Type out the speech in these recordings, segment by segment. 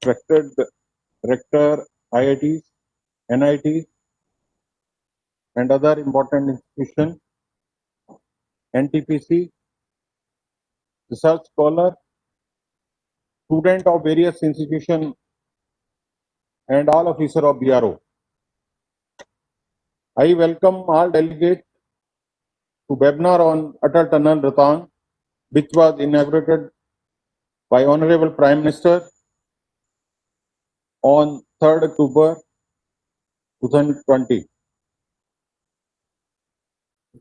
respected Rector, IITs, NITs, and other important institutions, NTPC, research scholar, student of various institutions, and all officer of BRO. I welcome all delegates to webinar on Atal Tunnel Rohtang, which was inaugurated by Honorable Prime Minister on 3rd October 2020.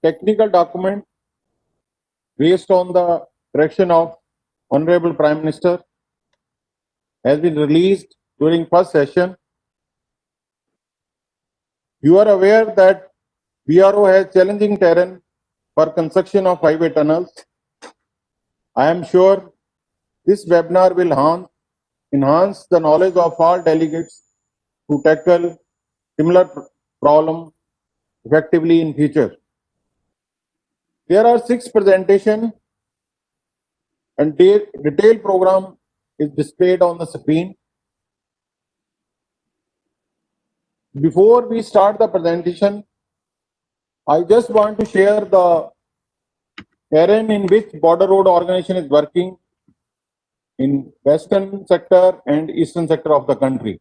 Technical document based on the direction of Honorable Prime Minister has been released during first session. You are aware that BRO has challenging terrain for construction of highway tunnels. I am sure this webinar will enhance the knowledge of all delegates to tackle similar problem effectively in future. There are 6 presentations and detailed program is displayed on the screen. Before we start the presentation, I just want to share the terrain in which border road organization is working in western sector and eastern sector of the country.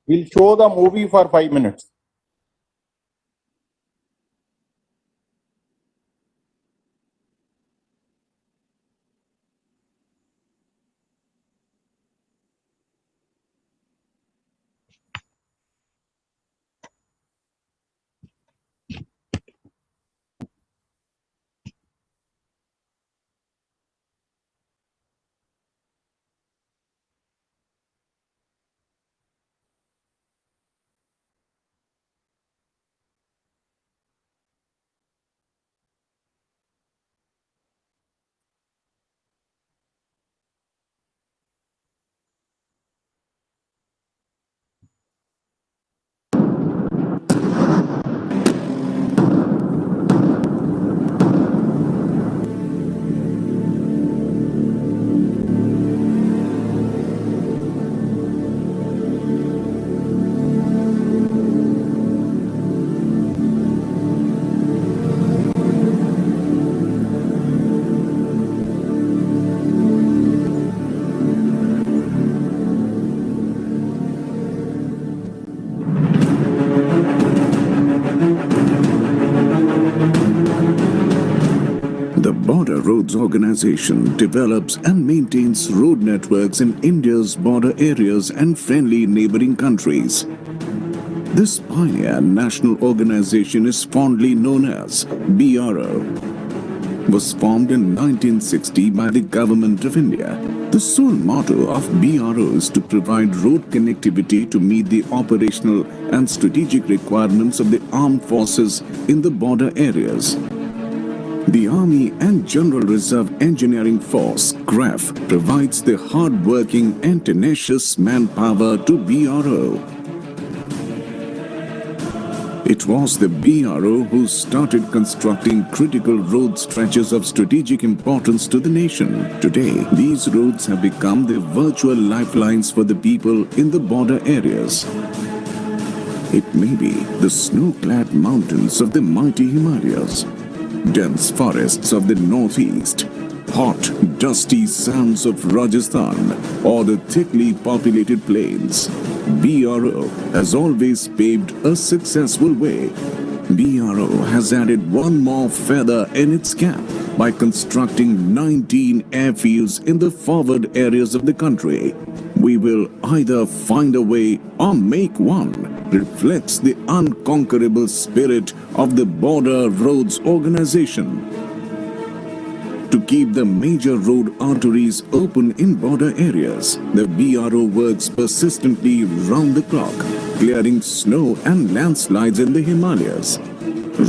We'll show the movie for 5 minutes. Border Roads Organization develops and maintains road networks in India's border areas and friendly neighboring countries. This pioneer national organization is fondly known as BRO. Was formed in 1960 by the Government of India. The sole motto of BRO is to provide road connectivity to meet the operational and strategic requirements of the armed forces in the border areas. The Army and General Reserve Engineering Force, GREF, provides the hard-working and tenacious manpower to BRO. It was the BRO who started constructing critical road stretches of strategic importance to the nation. Today, these roads have become the virtual lifelines for the people in the border areas. It may be the snow-clad mountains of the mighty Himalayas, dense forests of the northeast, hot, dusty sands of Rajasthan, or the thickly populated plains. BRO has always paved a successful way. BRO has added one more feather in its cap by constructing 19 airfields in the forward areas of the country. We will either find a way or make one, reflects the unconquerable spirit of the Border Roads Organization. To keep the major road arteries open in border areas, the BRO works persistently round the clock, clearing snow and landslides in the Himalayas.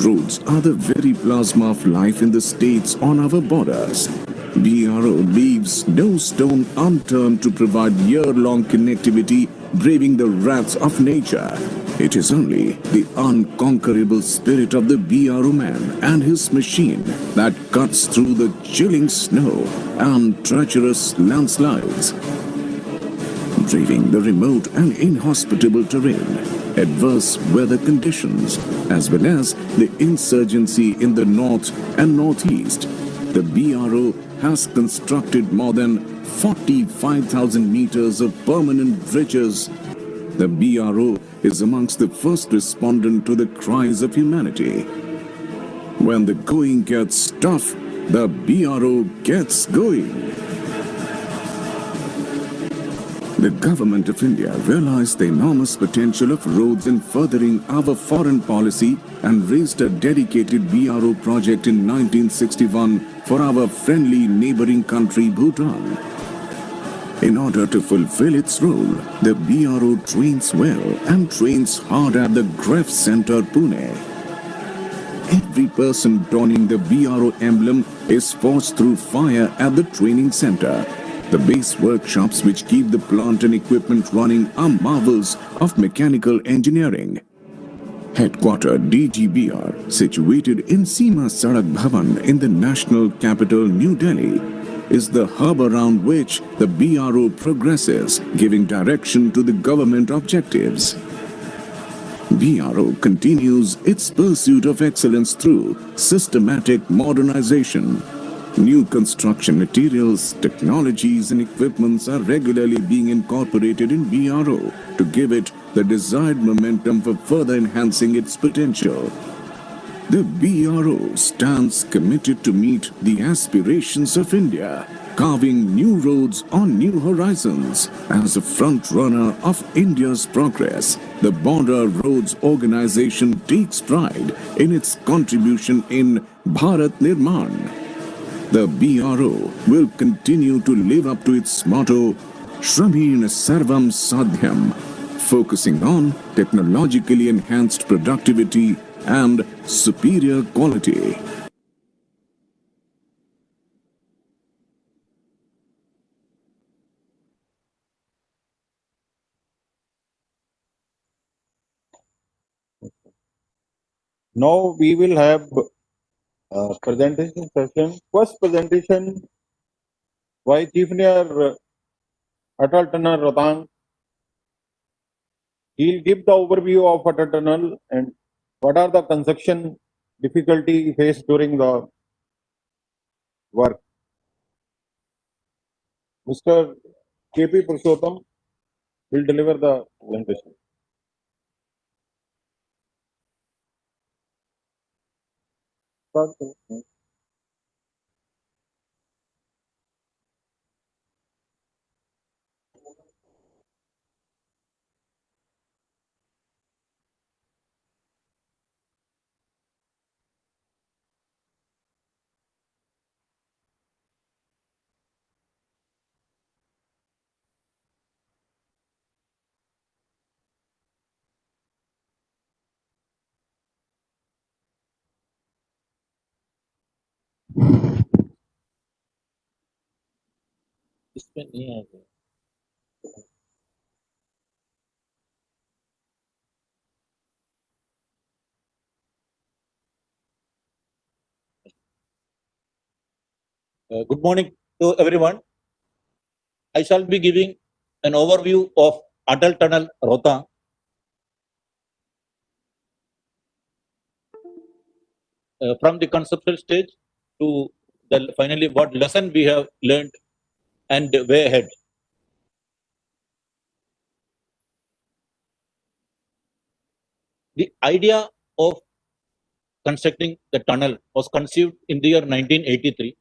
Roads are the very plasma of life in the states on our borders. BRO leaves no stone unturned to provide year-long connectivity, braving the wraths of nature. It is only the unconquerable spirit of the BRO man and his machine that cuts through the chilling snow and treacherous landslides, braving the remote and inhospitable terrain, adverse weather conditions, as well as the insurgency in the north and northeast. The BRO has constructed more than 45,000 meters of permanent bridges. The BRO is amongst the first respondent to the cries of humanity. When the going gets tough, the BRO gets going. The government of India realized the enormous potential of roads in furthering our foreign policy and raised a dedicated BRO project in 1961 for our friendly neighboring country Bhutan. In order to fulfill its role, the BRO trains well and trains hard at the GREF Center, Pune. Every person donning the BRO emblem is forced through fire at the training center. The base workshops which keep the plant and equipment running are marvels of mechanical engineering. Headquarter DGBR, situated in Seema Sadak Bhavan in the national capital New Delhi, is the hub around which the BRO progresses, giving direction to the government objectives. BRO continues its pursuit of excellence through systematic modernization. New construction materials, technologies and equipments are regularly being incorporated in BRO to give it the desired momentum for further enhancing its potential. The BRO stands committed to meet the aspirations of India, carving new roads on new horizons. As a front runner of India's progress, the Border Roads Organization takes pride in its contribution in Bharat Nirman. The BRO will continue to live up to its motto, Shramin Sarvam Sadhyam, focusing on technologically enhanced productivity and superior quality. Now we will have a presentation session. First presentation by Chief Engineer Atal Tunnel Rohtang. He will give the overview of Atal Tunnel and what are the construction difficulty faced during the work. Mr. K.P. Purushottam will deliver the presentation. इसमें नहीं आएगा। Good morning to everyone. I shall be giving an overview of Atal Tunnel Rohtang. From the conceptual stage to the finally what lesson we have learned and way ahead. The idea of constructing the tunnel was conceived in the year 1983.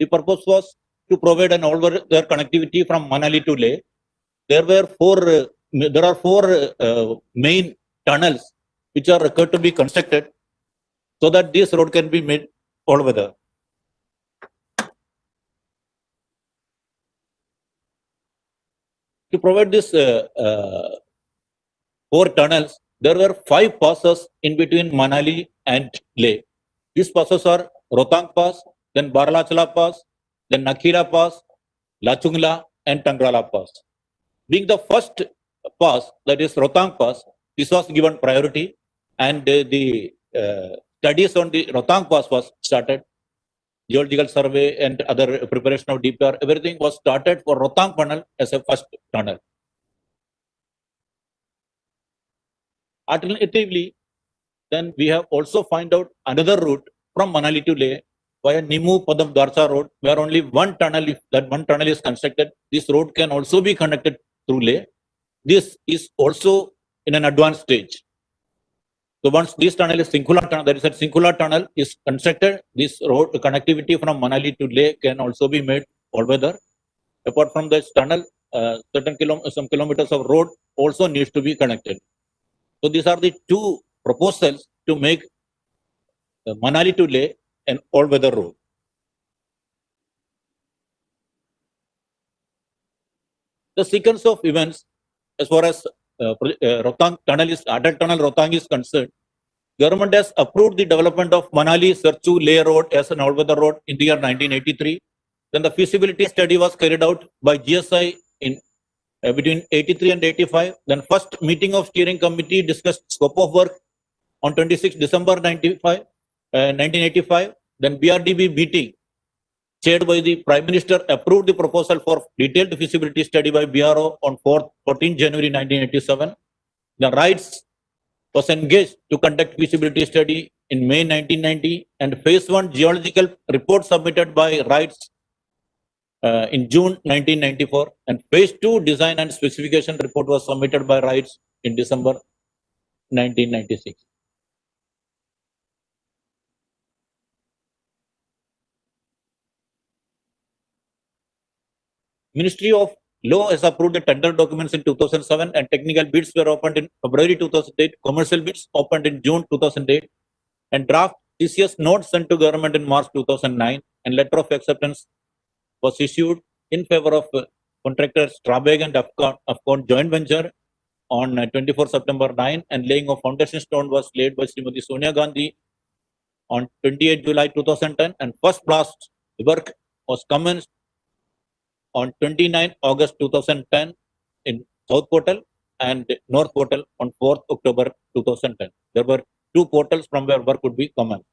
The purpose was to provide an all-weather connectivity from Manali to Leh. There are four main tunnels which are required to be constructed so that this road can be made all-weather. To provide this four tunnels, there were 5 passes in between Manali and Leh. These passes are Rohtang Pass, then Barlachala Pass, then Nakhila Pass, Lachungla and Tangrala Pass. Being the first pass, that is Rohtang Pass, this was given priority, and the studies on the Rohtang Pass was started. Geological survey and other preparation of DPR, everything was started for Rohtang tunnel as a first tunnel. Alternatively, then we have also find out another route from Manali to Leh via Nimu Padam Dwarsa road, where only one tunnel, if that one tunnel is constructed, this road can also be connected through Leh. This is also in an advanced stage. So once this tunnel is Sinkula tunnel, that is a Sinkula tunnel is constructed, this road connectivity from Manali to Leh can also be made all weather. Apart from this tunnel, some kilometers of road also needs to be connected. So these are the two proposals to make Manali to Leh an all-weather road. The sequence of events, as far as Rohtang tunnel is, Atal tunnel Rohtang is concerned, government has approved the development of Manali Sarchu Leh road as an all-weather road in the year 1983. Then the feasibility study was carried out by GSI in between 83 and 85. Then first meeting of steering committee discussed scope of work on 26 December 1985. Then BRDB meeting chaired by the Prime Minister approved the proposal for detailed feasibility study by BRO on 14 January 1987. The RITES was engaged to conduct feasibility study in May 1990, and phase 1 geological report submitted by RITES in June 1994, and phase 2 design and specification report was submitted by RITES in December 1996. Ministry of Law has approved the tender documents in 2007, and technical bids were opened in February 2008. Commercial bids opened in June 2008, and draft TCS note sent to government in March 2009, and letter of acceptance was issued in favor of contractors Strabag and Afcon joint venture on 24 September 9, and laying of foundation stone was laid by Srimati Sonia Gandhi on 28 July 2010, and first blast work was commenced on 29 August 2010 in South Portal and North Portal on 4th October 2010. There were two portals from where work would be commenced.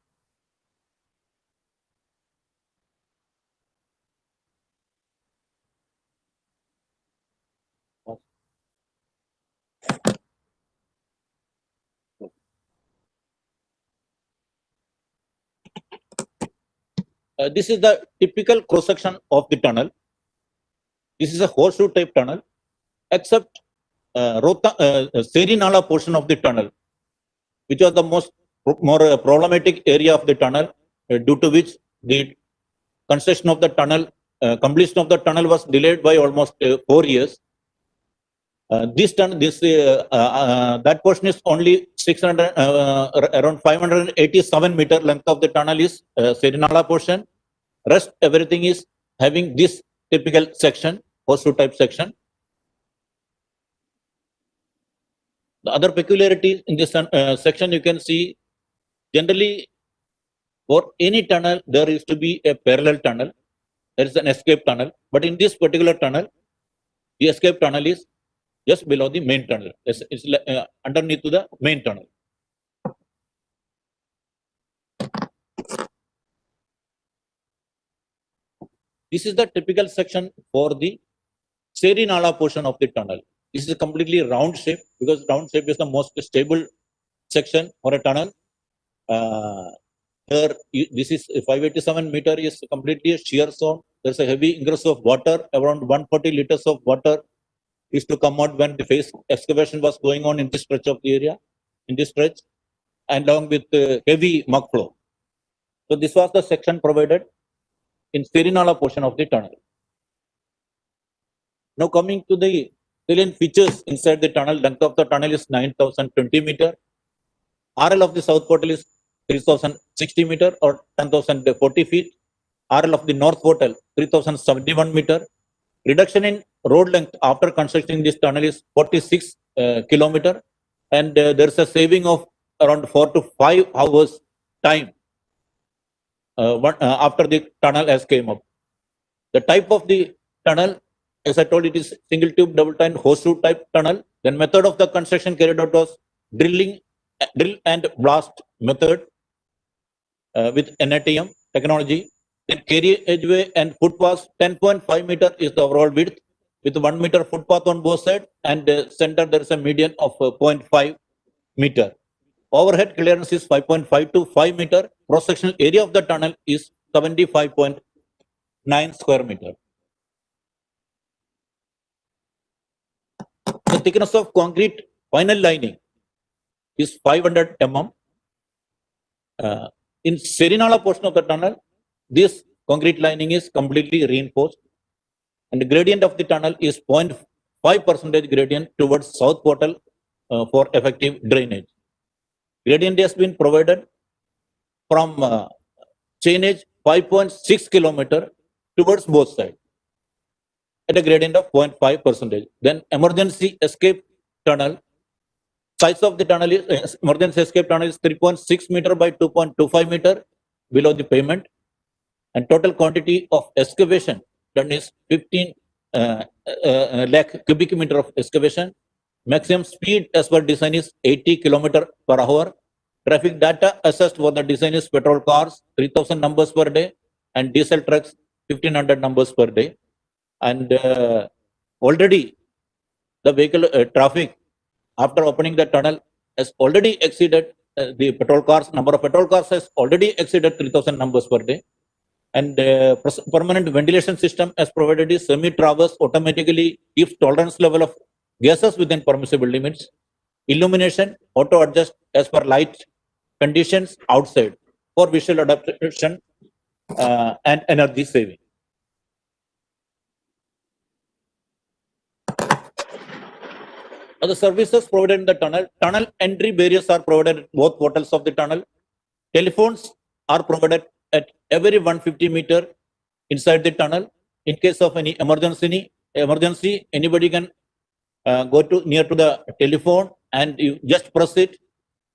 This is the typical cross section of the tunnel. This is a horseshoe type tunnel, except Serinala portion of the tunnel, which was the more problematic area of the tunnel, due to which the construction of the tunnel, completion of the tunnel was delayed by almost 4 years. That portion is only 600, around 587 meter length of the tunnel is Serinala portion. Rest everything is having this typical section, horseshoe type section. The other peculiarities in this section you can see, generally for any tunnel there used to be a parallel tunnel, there is an escape tunnel, but in this particular tunnel, the escape tunnel is just below the main tunnel. It's underneath to the main tunnel. This is the typical section for the Serinala portion of the tunnel. This is a completely round shape, because round shape is the most stable section for a tunnel. Here, this is 587 meter is completely a shear zone. There's a heavy ingress of water, around 140 liters of water is to come out when the phase excavation was going on in this stretch of the area, in this stretch, and along with heavy muck flow. So this was the section provided in Serinala portion of the tunnel. Now coming to the salient features inside the tunnel, length of the tunnel is 9,020 meter. RL of the south portal is 3,060 meter or 10,040 feet. RL of the north portal 3,071 meter. Reduction in road length after constructing this tunnel is 46 kilometer, and there's a saving of around 4 to 5 hours time after the tunnel has came up. The type of the tunnel, as I told, it is single tube double tined horseshoe type tunnel. Then method of the construction carried out was drill and blast method with NATM technology. Then carriageway and footpath 10.5 meter is the overall width with 1 meter footpath on both sides, and center there is a median of 0.5 meter. Overhead clearance is 5.5 to 5 meter. Cross-sectional area of the tunnel is 75.9 square meter. The thickness of concrete final lining is 500 mm. In Serinala portion of the tunnel, this concrete lining is completely reinforced, and the gradient of the tunnel is 0.5% gradient towards south portal for effective drainage. Gradient has been provided from chainage 5.6 kilometer towards both sides at a gradient of 0.5%. Then emergency escape tunnel, size of the tunnel is emergency escape tunnel is 3.6 meter by 2.25 meter below the pavement, and total quantity of excavation done is 15 lakh cubic meter of excavation. Maximum speed as per design is 80 km per hour. Traffic data assessed for the design is petrol cars 3000 numbers per day and diesel trucks 1500 numbers per day. And already the vehicle traffic after opening the tunnel has already exceeded the petrol cars, number of petrol cars has already exceeded 3000 numbers per day. And permanent ventilation system as provided is semi-traverse automatically keeps tolerance level of gases within permissible limits. Illumination auto adjust as per light conditions outside for visual adaptation and energy saving. The services provided in the tunnel entry barriers are provided at both portals of the tunnel. Telephones are provided at every 150 meter inside the tunnel. In case of any emergency, anybody can go to near to the telephone and you just press it.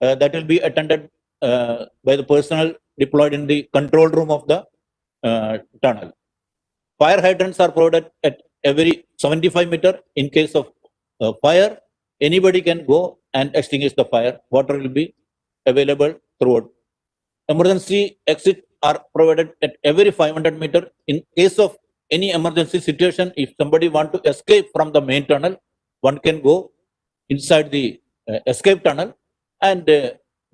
That will be attended by the personnel deployed in the control room of the tunnel. Fire hydrants are provided at every 75 meter. In case of fire, anybody can go and extinguish the fire. Water will be available throughout. Emergency exit are provided at every 500 meter. In case of any emergency situation, if somebody want to escape from the main tunnel, one can go inside the escape tunnel and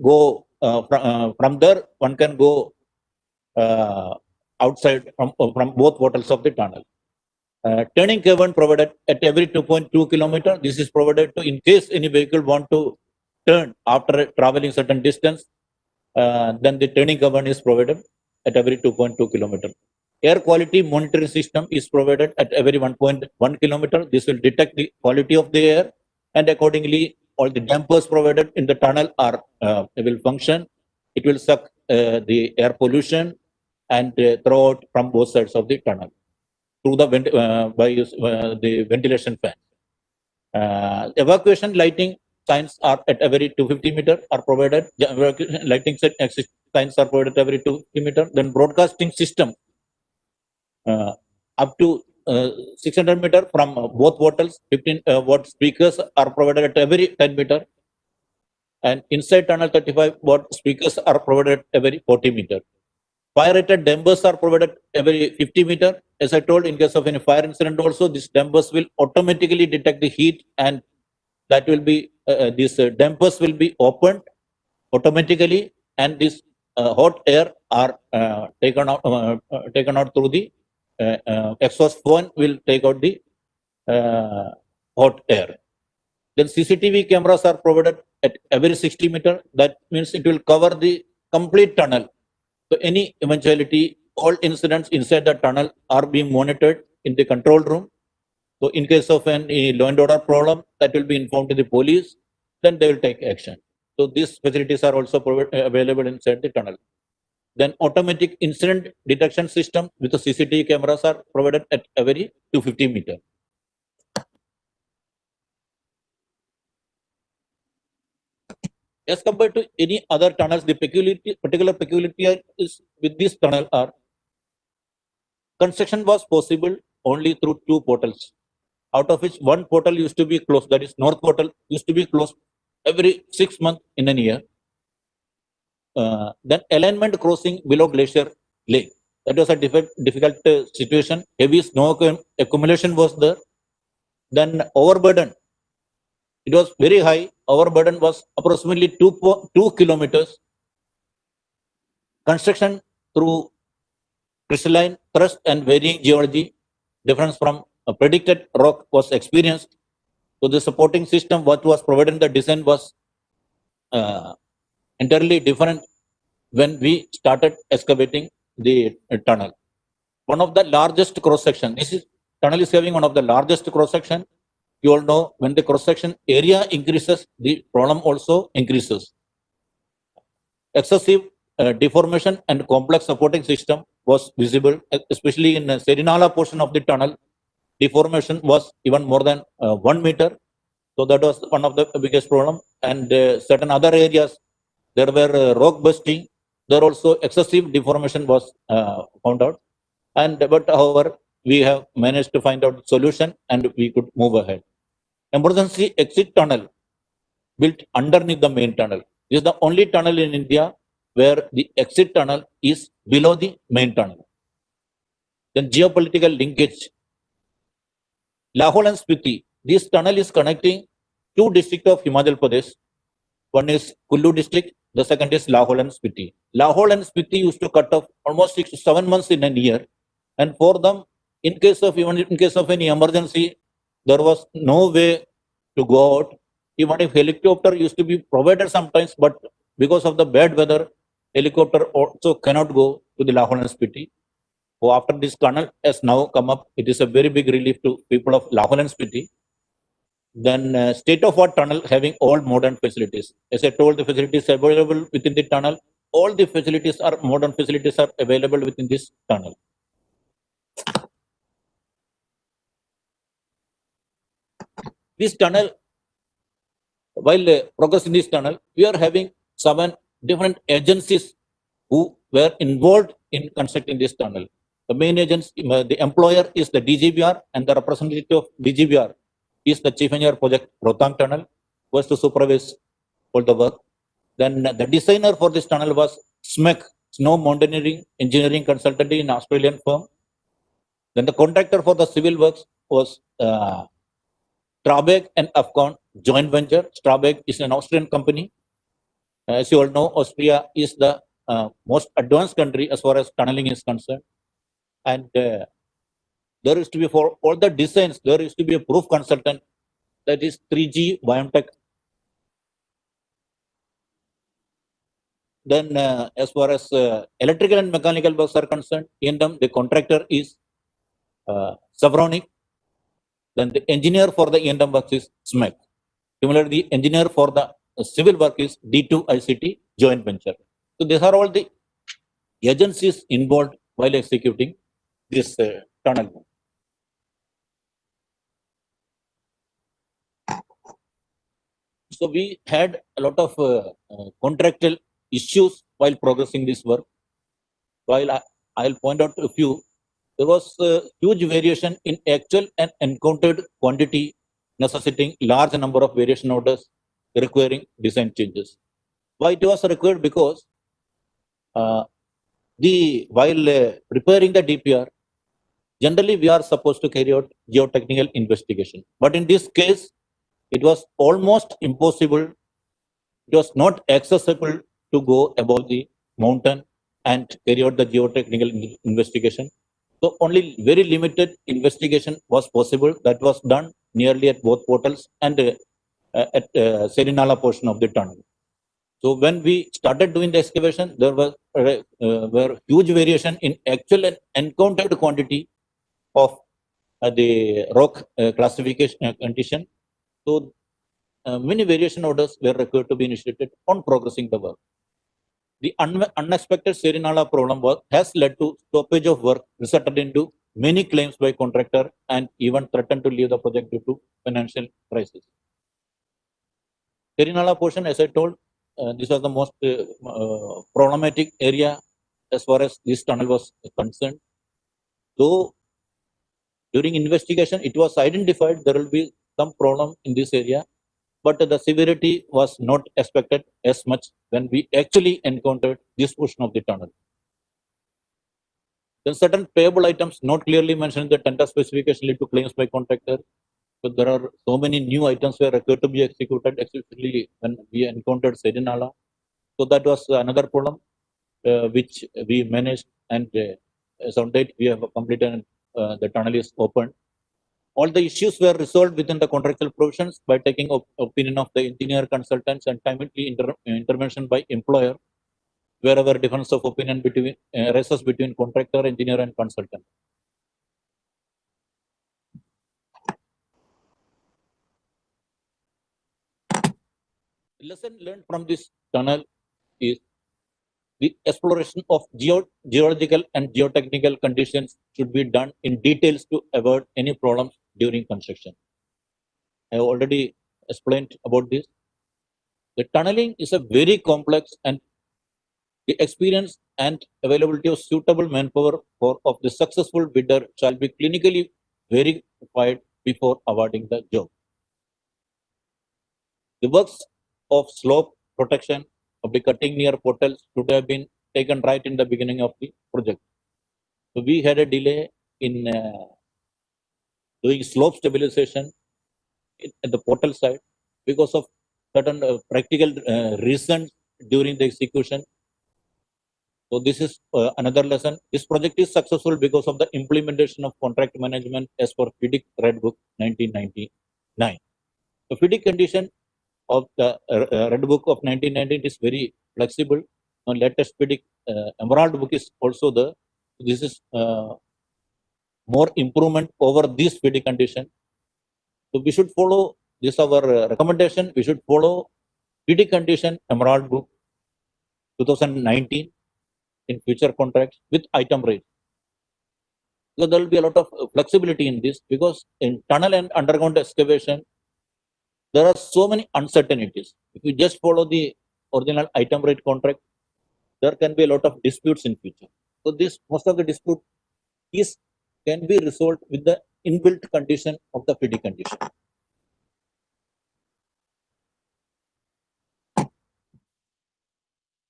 go from there. One can go outside from both portals of the tunnel. Turning cavern provided at every 2.2 kilometer. This is provided to in case any vehicle want to turn after traveling certain distance. Then the turning cavern is provided at every 2.2 kilometer. Air quality monitoring system is provided at every 1.1 kilometer. This will detect the quality of the air, and accordingly, all the dampers provided in the tunnel are will function. It will suck the air pollution and throw out from both sides of the tunnel through the the ventilation fan. Evacuation lighting signs are at every 250 meter are provided. Lighting signs are provided at every 250 meter. Then broadcasting system up to 600 meter from both portals. 15 watt speakers are provided at every 10 meter. And inside tunnel 35 watt speakers are provided at every 40 meter. Fire rated dampers are provided every 50 meter. As I told, in case of any fire incident also, these dampers will automatically detect the heat, and that will be, these dampers will be opened automatically, and this hot air are taken out through the exhaust fan will take out the hot air. Then CCTV cameras are provided at every 60 meter. That means it will cover the complete tunnel. So any eventuality, all incidents inside the tunnel are being monitored in the control room. So in case of any law and order problem, that will be informed to the police, then they will take action. So these facilities are also available inside the tunnel. Then automatic incident detection system with the CCTV cameras are provided at every 250 meter. As compared to any other tunnels, the particular peculiarity is with this tunnel are construction was possible only through two portals, out of which one portal used to be closed, that is north portal used to be closed every 6 months in a year. Then alignment crossing below Glacier Lake. That was a difficult situation. Heavy snow accumulation was there. Then overburden. It was very high. Overburden was approximately 2 kilometers. Construction through crystalline thrust and varying geology difference from a predicted rock was experienced. So the supporting system what was provided in the design was entirely different when we started excavating the tunnel. One of the largest cross section. This is tunnel is having one of the largest cross section. You all know when the cross section area increases, the problem also increases. Excessive deformation and complex supporting system was visible, especially in the Serinala portion of the tunnel. Deformation was even more than 1 meter. So that was one of the biggest problem. And certain other areas, there were rock busting. There also excessive deformation was found out. But however, we have managed to find out solution and we could move ahead. Emergency exit tunnel built underneath the main tunnel. This is the only tunnel in India where the exit tunnel is below the main tunnel. Then geopolitical linkage. Lahore and Spiti. This tunnel is connecting two districts of Himachal Pradesh. One is Kullu district, the second is Lahore and Spiti. Lahore and Spiti used to cut off almost 6 to 7 months in a year. And for them, in case of any emergency, there was no way to go out. Even if helicopter used to be provided sometimes, but because of the bad weather, helicopter also cannot go to the Lahore and Spiti. So after this tunnel has now come up, it is a very big relief to people of Lahore and Spiti. Then state-of-art tunnel having all modern facilities. As I told, the facilities available within the tunnel. All the facilities are modern facilities are available within this tunnel. This tunnel, while progressing this tunnel, we are having 7 different agencies who were involved in constructing this tunnel. The main agents, the employer is the DGBR, and the representative of DGBR is the Chief Engineer Project Rohtang Tunnel, who was to supervise all the work. Then the designer for this tunnel was SMEC, Snow Mountaineering Engineering Consultancy, in Australian firm. Then the contractor for the civil works was Strabag and Afcon joint venture. Strabag is an Austrian company. As you all know, Austria is the most advanced country as far as tunneling is concerned. And there is to be, for all the designs, there is to be a proof consultant, that is 3G Biotech. Then as far as electrical and mechanical works are concerned, in them the contractor is Savronic. Then the engineer for the E&M works is SMEC. Similarly, the engineer for the civil work is D2 ICT joint venture. So these are all the agencies involved while executing this tunnel. So we had a lot of contractual issues while progressing this work. While I'll point out a few, there was a huge variation in actual and encountered quantity, necessitating large number of variation orders requiring design changes. Why it was required? Because while preparing the DPR, generally we are supposed to carry out geotechnical investigation. But in this case, it was almost impossible. It was not accessible to go above the mountain and carry out the geotechnical investigation. So only very limited investigation was possible. That was done nearly at both portals and at Serinala portion of the tunnel. So when we started doing the excavation, there was were huge variation in actual and encountered quantity of the rock classification condition. So many variation orders were required to be initiated on progressing the work. The unexpected Serinala problem has led to stoppage of work, resulted into many claims by contractor and even threatened to leave the project due to financial crisis. Serinala portion, as I told, this was the most problematic area as far as this tunnel was concerned. Though during investigation, it was identified there will be some problem in this area, but the severity was not expected as much when we actually encountered this portion of the tunnel. Then certain payable items not clearly mentioned in the tender specification lead to claims by contractor. So there are so many new items were required to be executed, especially when we encountered Serena. So that was another problem which we managed, and as on date we have completed and the tunnel is open. All the issues were resolved within the contractual provisions by taking opinion of the engineer consultants and timely intervention by employer wherever difference of opinion between arises between contractor, engineer, and consultant. Lesson learned from this tunnel is the exploration of geological and geotechnical conditions should be done in details to avoid any problems during construction. I have already explained about this. The tunneling is a very complex, and the experience and availability of suitable manpower of the successful bidder shall be clinically verified before awarding the job. The works of slope protection of the cutting near portals should have been taken right in the beginning of the project. So we had a delay in doing slope stabilization at the portal side because of certain practical reasons during the execution. So this is another lesson. This project is successful because of the implementation of contract management as per FIDIC Red Book 1999. The FIDIC condition of the Red Book of 1919 is very flexible. And latest FIDIC Emerald Book is also there. This is more improvement over this FIDIC condition. So we should follow this our recommendation. We should follow FIDIC condition Emerald Book 2019 in future contracts with item rate. So there will be a lot of flexibility in this because in tunnel and underground excavation, there are so many uncertainties. If you just follow the original item rate contract, there can be a lot of disputes in future. So this most of the dispute is can be resolved with the inbuilt condition of the FIDIC condition.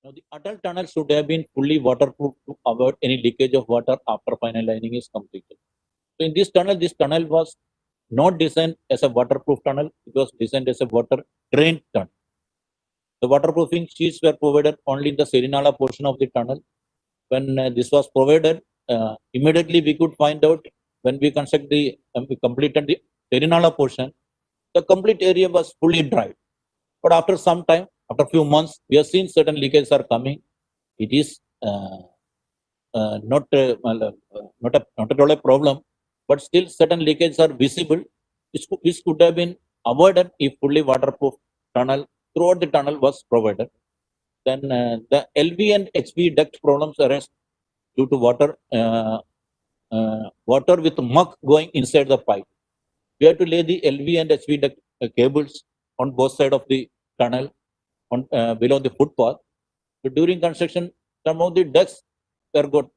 Now the Atal tunnel should have been fully waterproof to avoid any leakage of water after final lining is completed. So in this tunnel was not designed as a waterproof tunnel. It was designed as a water drain tunnel. The waterproofing sheets were provided only in the Serena portion of the tunnel. When this was provided, immediately we could find out when we we completed the Serena portion, the complete area was fully dried. But after some time, after a few months, we have seen certain leakages are coming. It is not at all a problem, but still certain leakages are visible, which could have been avoided if fully waterproof tunnel throughout the tunnel was provided. Then the LV and HV duct problems arise due to water with muck going inside the pipe. We have to lay the LV and HV duct cables on both sides of the tunnel on below the footpath. So during construction, some of the ducts were got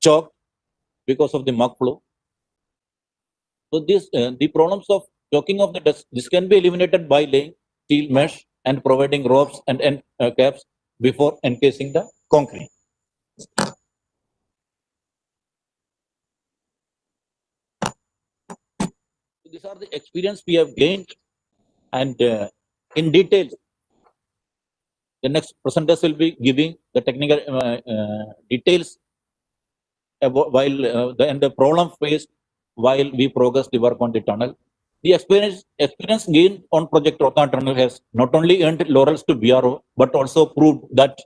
choked because of the muck flow. So this the problems of choking of the ducts, this can be eliminated by laying steel mesh and providing ropes and end caps before encasing the concrete. So these are the experience we have gained, and in detail, the next presenters will be giving the technical details about while the problem faced while we progress the work on the tunnel. The experience gained on Project Rotha Tunnel has not only earned laurels to BRO, but also proved that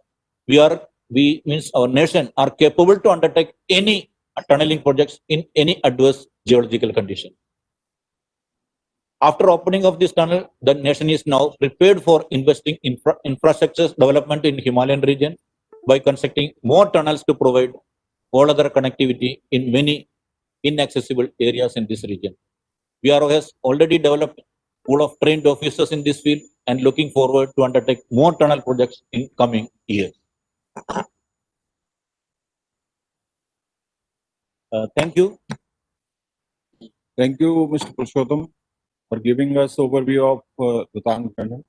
we means our nation are capable to undertake any tunneling projects in any adverse geological condition. After opening of this tunnel, the nation is now prepared for investing in infrastructure development in Himalayan region by constructing more tunnels to provide all other connectivity in many inaccessible areas in this region. BRO has already developed pool of trained officers in this field and looking forward to undertake more tunnel projects in coming years. Thank you. Thank you, Mr. Purushottam. for giving us overview of Rohtang Tunnel.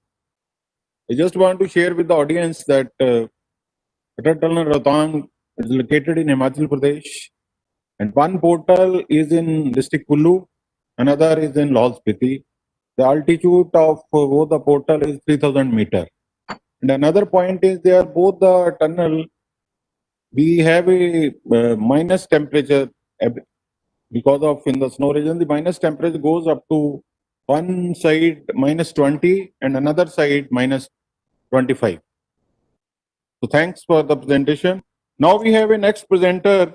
I just want to share with the audience that Atal Tunnel Rohtang is located in Himachal Pradesh, and one portal is in district Kullu, another is in Lahore Spiti. The altitude of both the portal is 3000 meter. And another point is they are both the tunnel, we have a minus temperature because of in the snow region, the minus temperature goes up to one side minus 20 and another side minus 25. So thanks for the presentation. Now we have a next presenter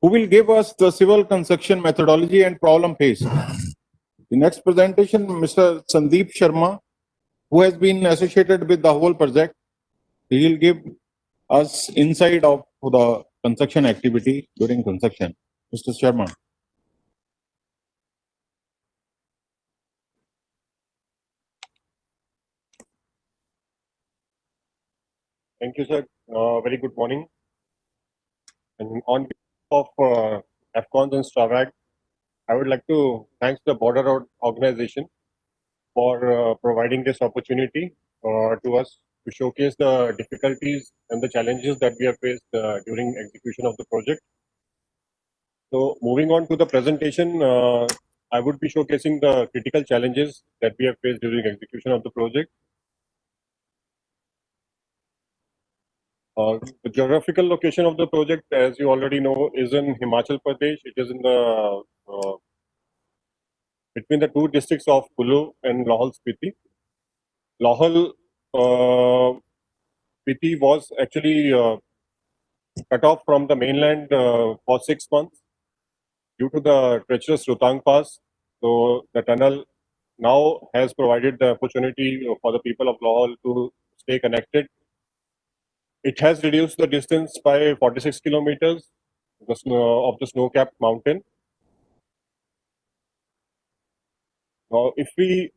who will give us the civil construction methodology and problem faced. The next presentation, Mr. Sandeep Sharma, who has been associated with the whole project. He will give us insight of the construction activity during construction. Mr. Sharma. Thank you, sir. Very good morning. And on behalf of AFCONS and STRAVAG, I would like to thank the Border Road Organization for providing this opportunity to us to showcase the difficulties and the challenges that we have faced during execution of the project. So moving on to the presentation, I would be showcasing the critical challenges that we have faced during execution of the project. The geographical location of the project, as you already know, is in Himachal Pradesh. It is in the between the two districts of Kullu and Lahore Spiti. Lahore Spiti was actually cut off from the mainland for 6 months due to the treacherous Rohtang Pass. So the tunnel now has provided the opportunity for the people of Lahore to stay connected. It has reduced the distance by 46 kilometers of the snow-capped mountain. Now, if we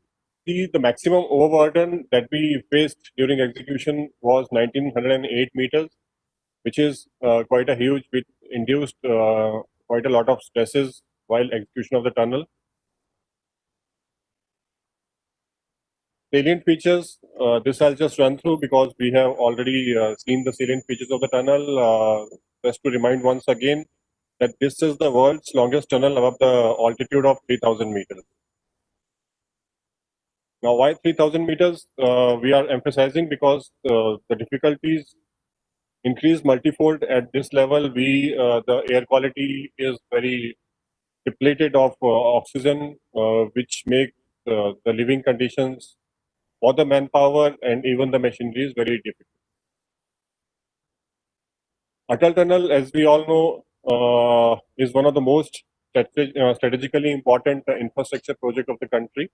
see the maximum overburden that we faced during execution was 1908 meters, which is quite a huge, which induced quite a lot of stresses while execution of the tunnel. Salient features, this I'll just run through because we have already seen the salient features of the tunnel. Just to remind once again that this is the world's longest tunnel above the altitude of 3000 meters. Now, why 3000 meters? We are emphasizing because the difficulties increase multifold at this level. The air quality is very depleted of oxygen, which make the living conditions for the manpower and even the machinery is very difficult. Atal Tunnel, as we all know, is one of the most strategically important infrastructure project of the country.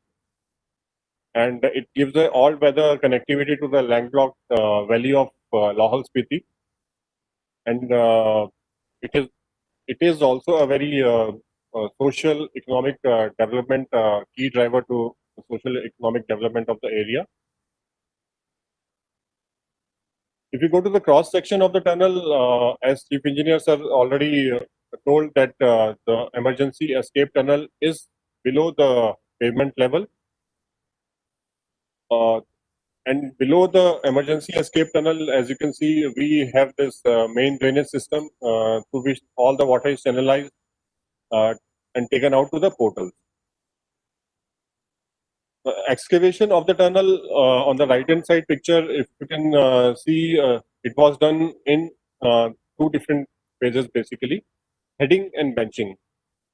And it gives an all-weather connectivity to the landlocked valley of Lahore Spiti. And it is also a very social economic development key driver to the social economic development of the area. If you go to the cross section of the tunnel, as chief engineers are already told that the emergency escape tunnel is below the pavement level. And below the emergency escape tunnel, as you can see, we have this main drainage system through which all the water is channelized and taken out to the portals. The excavation of the tunnel on the right hand side picture, if you can see, it was done in two different phases basically, heading and benching.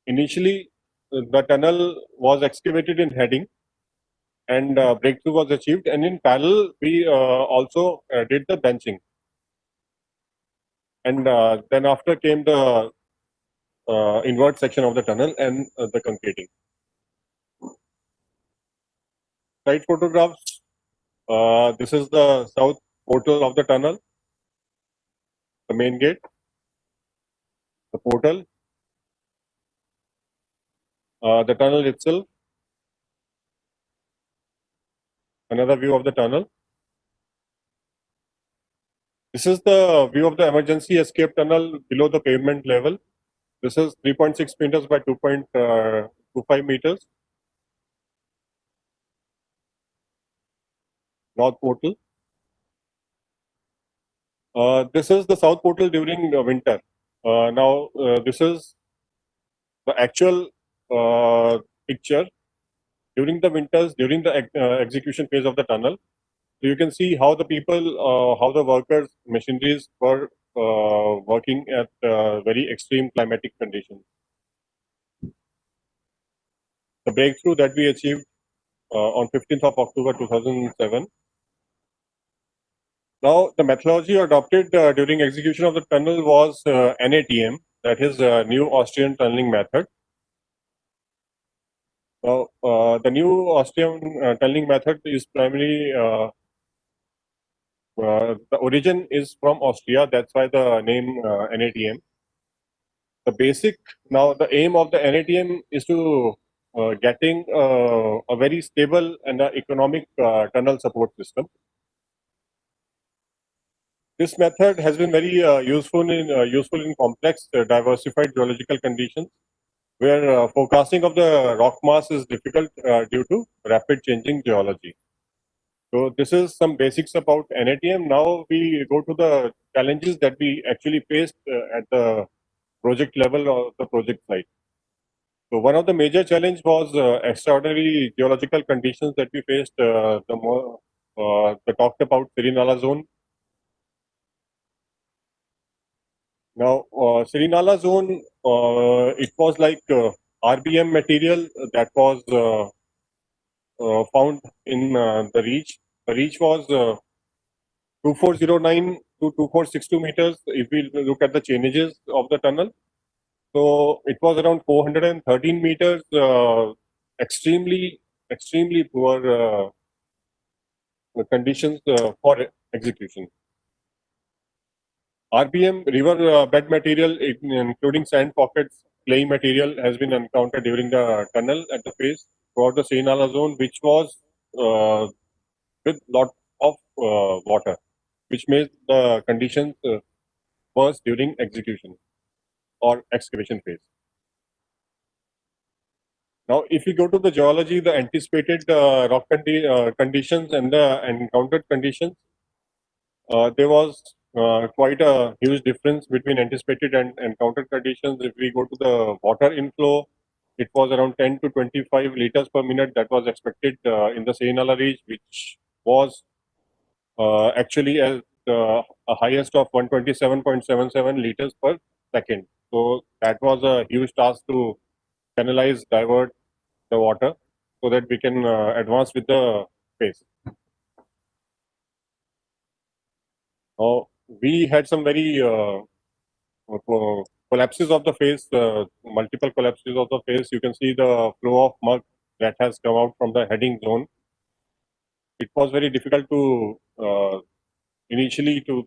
Initially, the tunnel was excavated in heading and breakthrough was achieved, and in parallel we also did the benching, and then after came the invert section of the tunnel and the concreting. Side photographs. This is the south portal of the tunnel, the main gate, the portal, the tunnel itself, another view of the tunnel. This is the view of the emergency escape tunnel below the pavement level. This is 3.6 meters by 2.25 meters. north portal. This is the south portal during winter. Now, this is the actual picture during the winters, during the execution phase of the tunnel. So you can see how the people, how the workers, machineries were working at very extreme climatic conditions. The breakthrough that we achieved on 15th of October 2007. Now, the methodology adopted during execution of the tunnel was NATM, that is New Austrian Tunneling Method. Now, the new Austrian tunneling method is primarily, the origin is from Austria, that's why the name NATM. The basic, now the aim of the NATM is to getting a very stable and economic tunnel support system. This method has been very useful in complex, diversified geological conditions, where forecasting of the rock mass is difficult due to rapid changing geology. So this is some basics about NATM. Now we go to the challenges that we actually faced at the project level or the project site. So one of the major challenge was extraordinary geological conditions that we faced. The talked about Serena Zone. Now, Serena Zone, it was like RBM material that was found in the reach. The reach was 2409 to 2462 meters if we look at the changes of the tunnel. So it was around 413 meters, extremely poor conditions for execution. RBM river bed material, including sand pockets, clay material, has been encountered during the tunnel at the face for the Serena Zone, which was with lot of water, which made the conditions worse during execution or excavation phase. Now, if we go to the geology, the anticipated rock conditions and the encountered conditions, there was quite a huge difference between anticipated and encountered conditions. If we go to the water inflow, it was around 10 to 25 liters per minute that was expected in the Serena Ridge, which was actually at a highest of 127.77 liters per second. So that was a huge task to canalize, divert the water so that we can advance with the phase. We had some very collapses of the phase, multiple collapses of the phase. You can see the flow of mud that has come out from the heading zone. It was very difficult to initially to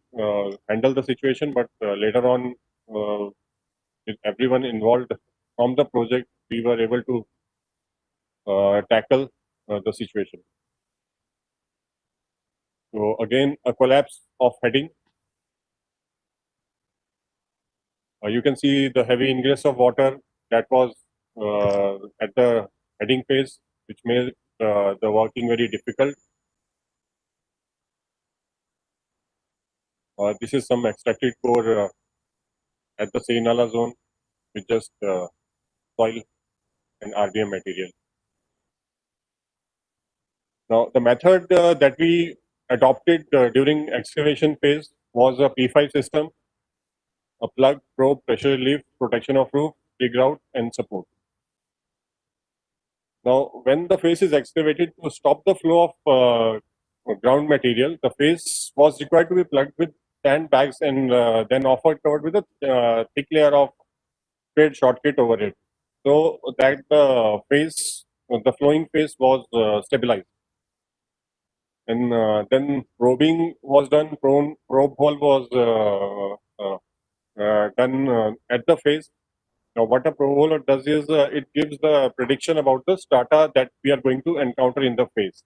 handle the situation, but later on, with everyone involved from the project, we were able to tackle the situation. So again, a collapse of heading. You can see the heavy ingress of water that was at the heading phase, which made the working very difficult. This is some extracted core at the Serena Zone with just soil and RBM material. Now, the method that we adopted during excavation phase was a P5 system, a plug, probe, pressure relief, protection of roof, dig out, and support. Now, when the face is excavated to stop the flow of ground material, the face was required to be plugged with sand bags and then often covered with a thick layer of sprayed shortcut over it, so that the face, the flowing face was stabilized. And then probing was done. Probe hole was done at the face. Now, what a probe hole does is it gives the prediction about the strata that we are going to encounter in the face.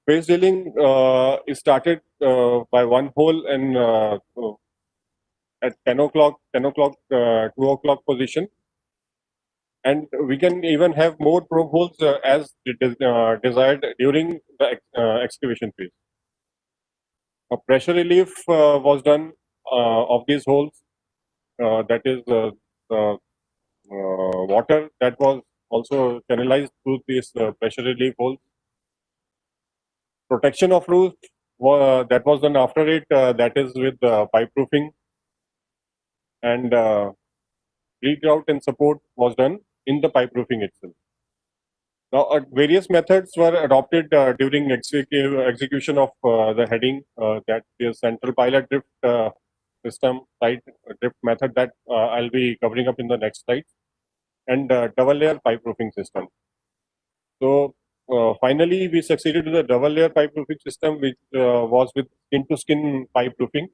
Face drilling is started by one hole and at 10 o'clock, 2 o'clock position. And we can even have more probe holes as desired during the excavation phase. A pressure relief was done of these holes. That is the water that was also channelized through these pressure relief holes. Protection of roof that was done after it. That is with pipe proofing, and re-grout and support was done in the pipe proofing itself. Now, various methods were adopted during execution of the heading. That is central pilot drift system, side drift method that I'll be covering up in the next slide, and double layer pipe proofing system. So finally, we succeeded with the double layer pipe proofing system, which was with skin to skin pipe proofing.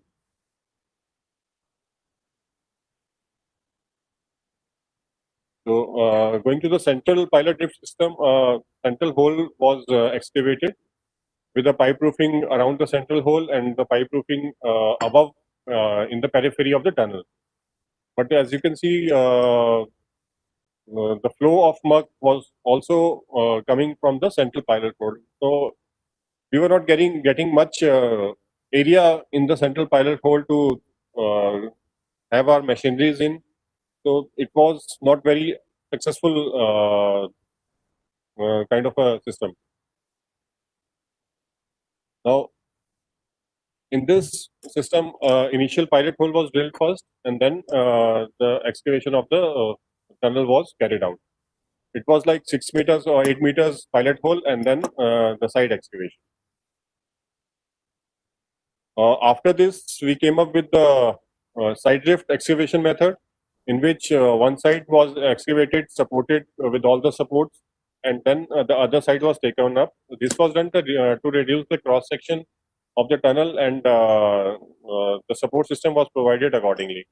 So going to the central pilot drift system, central hole was excavated with the pipe proofing around the central hole and the pipe proofing above in the periphery of the tunnel. But as you can see, the flow of muck was also coming from the central pilot hole. So we were not getting much area in the central pilot hole to have our machineries in. So it was not very successful kind of a system. Now, in this system, initial pilot hole was drilled first, and then the excavation of the tunnel was carried out. It was like 6 meters or 8 meters pilot hole, and then the side excavation. After this, we came up with the side drift excavation method, in which one side was excavated, supported with all the supports, and then the other side was taken up. This was done to reduce the cross section of the tunnel, and the support system was provided accordingly.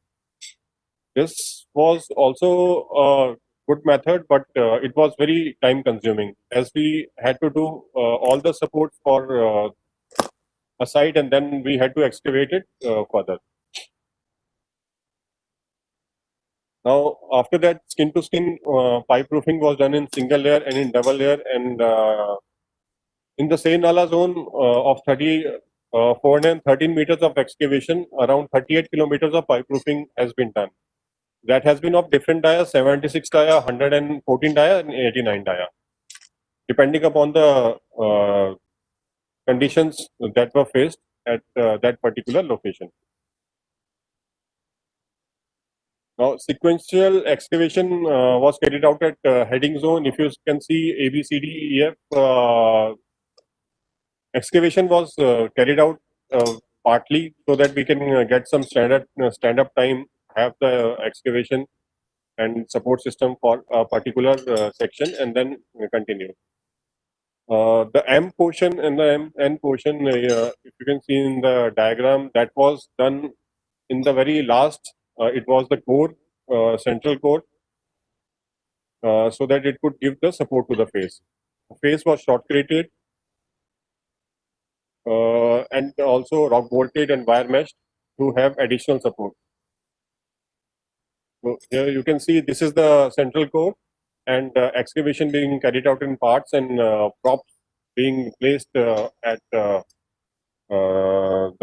This was also a good method, but it was very time consuming, as we had to do all the supports for a side, and then we had to excavate it further. Now, after that, skin to skin pipe proofing was done in single layer and in double layer, and in the Serenala zone of 413 meters of excavation, around 38 kilometers of pipe proofing has been done. That has been of different dia, 76 dia, 114 dia, and 89 dia, depending upon the conditions that were faced at that particular location. Now, sequential excavation was carried out at heading zone. If you can see A, B, C, D, E, F, excavation was carried out partly so that we can get some stand-up time, have the excavation and support system for a particular section, and then continue. The M portion and the N portion, if you can see in the diagram, that was done in the very last. It was the core, central core, so that it could give the support to the face. The face was short-crated and also rock bolted and wire meshed to have additional support. So here you can see this is the central core, and excavation being carried out in parts, and props being placed at the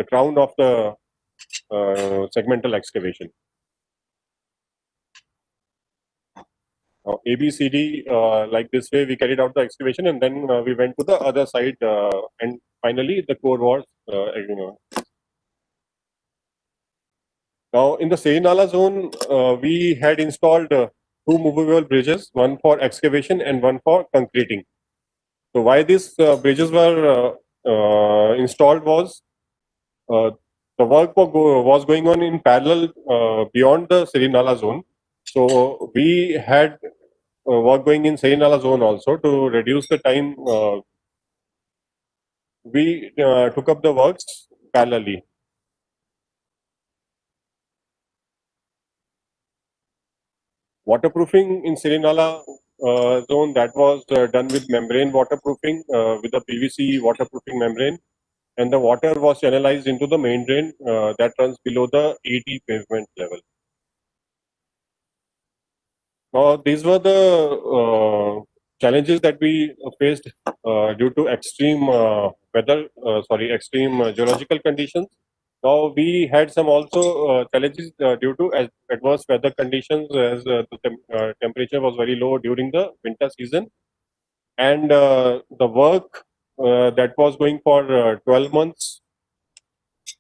crown of the segmental excavation. A, B, C, D, like this way we carried out the excavation, and then we went to the other side, and finally the core was, Now, in the Serenala zone, we had installed two movable bridges, one for excavation and one for concreting. So why these bridges were installed was the work was going on in parallel beyond the Serenala zone. So we had work going in Serenala zone also to reduce the time. We took up the works parallelly. Waterproofing in Serenala zone, that was done with membrane waterproofing with a PVC waterproofing membrane, and the water was channelized into the main drain that runs below the 80 pavement level. These were the challenges that we faced due to extreme extreme geological conditions. Now we had some also challenges due to adverse weather conditions, as the temperature was very low during the winter season, and the work that was going for 12 months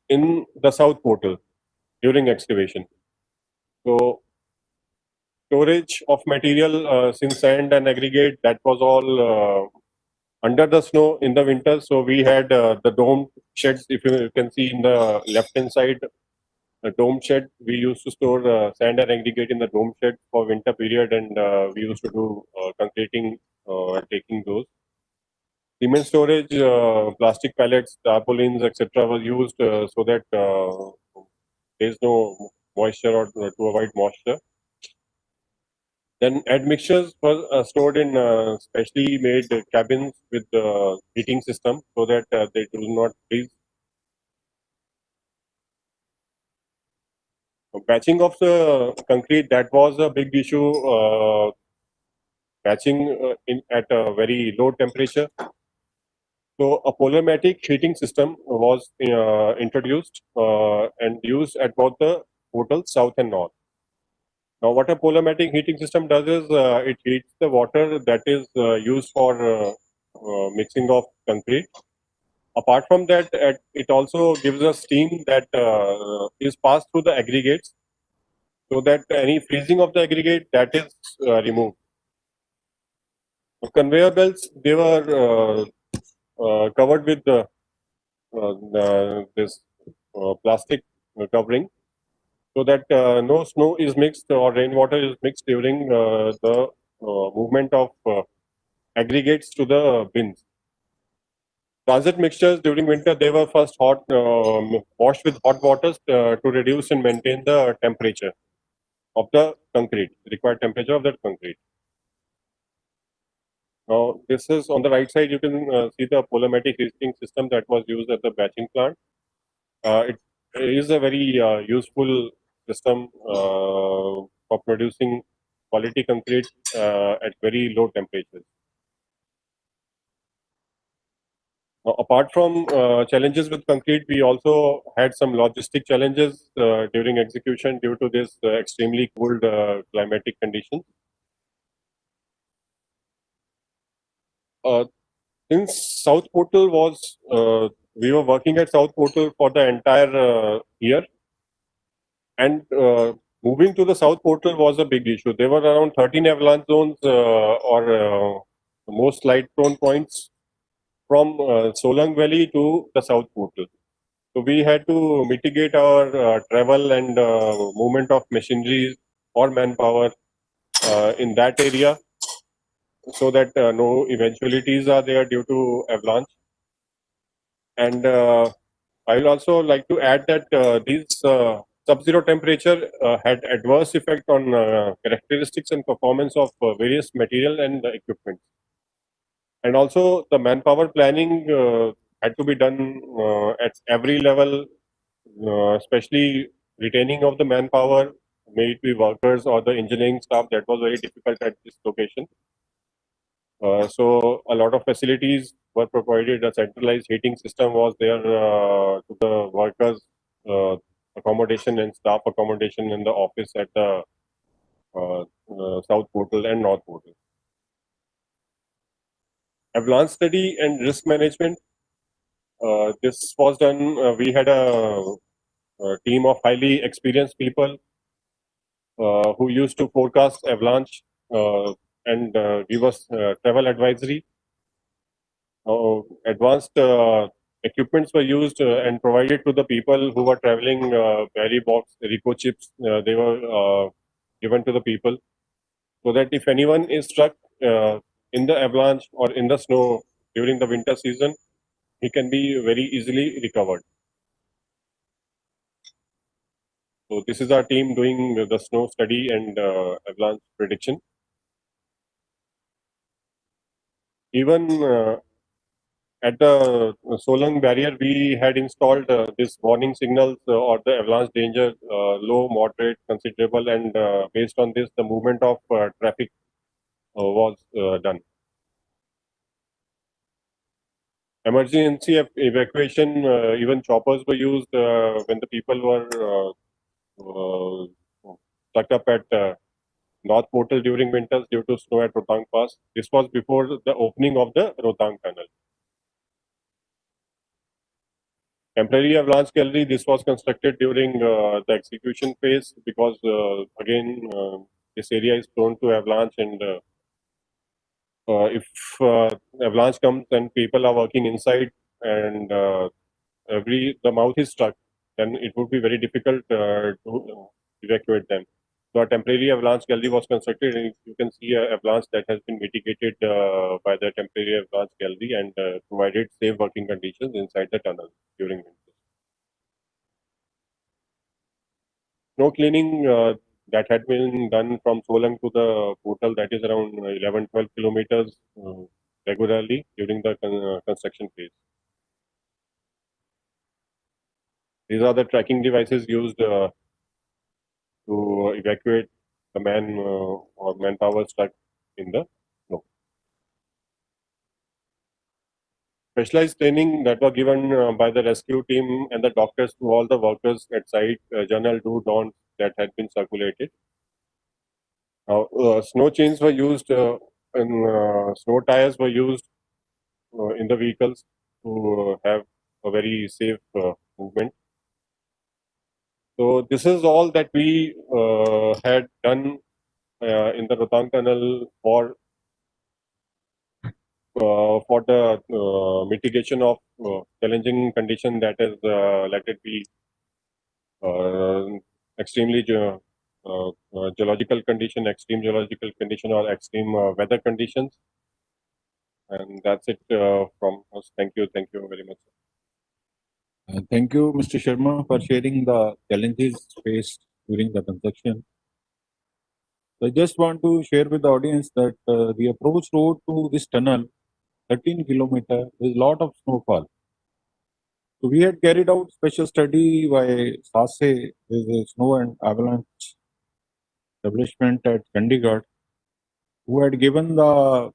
in the south portal during excavation. So storage of material since sand and aggregate, that was all under the snow in the winter. So we had the dome sheds. If you can see in the left hand side, the dome shed, we used to store sand and aggregate in the dome shed for winter period, and we used to do concreting taking those. Cement storage, plastic pallets, tarpaulins, etc. was used so that there is no moisture, or to avoid moisture. Then admixtures were stored in specially made cabins with heating system so that they do not freeze. Patching of the concrete, that was a big issue. Patching at a very low temperature. So a Polymatic heating system was introduced and used at both the portals south and north. Now, what a Polymatic heating system does is it heats the water that is used for mixing of concrete. Apart from that, it also gives us steam that is passed through the aggregates, so that any freezing of the aggregate, that is removed. The conveyor belts, they were covered with this plastic covering, so that no snow is mixed or rainwater is mixed during the movement of aggregates to the bins. Transit mixtures during winter, they were first washed with hot waters to reduce and maintain the temperature of the concrete, required temperature of that concrete. Now, this is on the right side, you can see the Polymatic heating system that was used at the batching plant. It is a very useful system for producing quality concrete at very low temperatures. Apart from challenges with concrete, we also had some logistic challenges during execution due to this extremely cold climatic conditions. Since South Portal was, we were working at South Portal for the entire year, and moving to the South Portal was a big issue. There were around 13 avalanche zones or most light prone points from Solang Valley to the South Portal. So we had to mitigate our travel and movement of machinery or manpower in that area, so that no eventualities are there due to avalanche. And I will also like to add that these sub-zero temperature had adverse effect on characteristics and performance of various material and equipment. And also the manpower planning had to be done at every level, especially retaining of the manpower, may it be workers or the engineering staff. That was very difficult at this location. So a lot of facilities were provided. A centralized heating system was there to the workers' accommodation and staff accommodation in the office at the South Portal and North Portal. Avalanche study and risk management. This was done. We had a team of highly experienced people who used to forecast avalanche and give us travel advisory. Advanced equipments were used and provided to the people who were traveling. Berry box, Rico chips, they were given to the people, so that if anyone is struck in the avalanche or in the snow during the winter season, he can be very easily recovered. So this is our team doing the snow study and avalanche prediction. Even At the Solang barrier, we had installed this warning signals or the avalanche danger, low, moderate, considerable, and based on this, the movement of traffic was done. Emergency evacuation, even choppers were used when the people were stuck up at North Portal during winters due to snow at Rohtang Pass. This was before the opening of the Rohtang Tunnel. Temporary avalanche gallery, this was constructed during the execution phase because again this area is prone to avalanche, and if avalanche comes and people are working inside and the mouth is stuck, then it would be very difficult to evacuate them. So a temporary avalanche gallery was constructed, and you can see a avalanche that has been mitigated by the temporary avalanche gallery and provided safe working conditions inside the tunnel during winter. Snow cleaning that had been done from Solang to the portal, that is around 11-12 kilometers regularly during the construction phase. These are the tracking devices used to evacuate the man or manpower stuck in the snow. Specialized training that were given by the rescue team and the doctors to all the workers at site, general do don'ts that had been circulated. Snow chains were used and snow tires were used in the vehicles to have a very safe movement. So this is all that we had done in the Rohtang Tunnel for the mitigation of challenging condition, that is, let it be extremely geological condition, extreme geological condition, or extreme weather conditions. And that's it from us. Thank you very much. Thank you, Mr. Sharma, for sharing the challenges faced during the construction. I just want to share with the audience that the approach road to this tunnel, 13 kilometer, is a lot of snowfall. So we had carried out special study by SASE, with a snow and avalanche establishment at Chandigarh, who had given the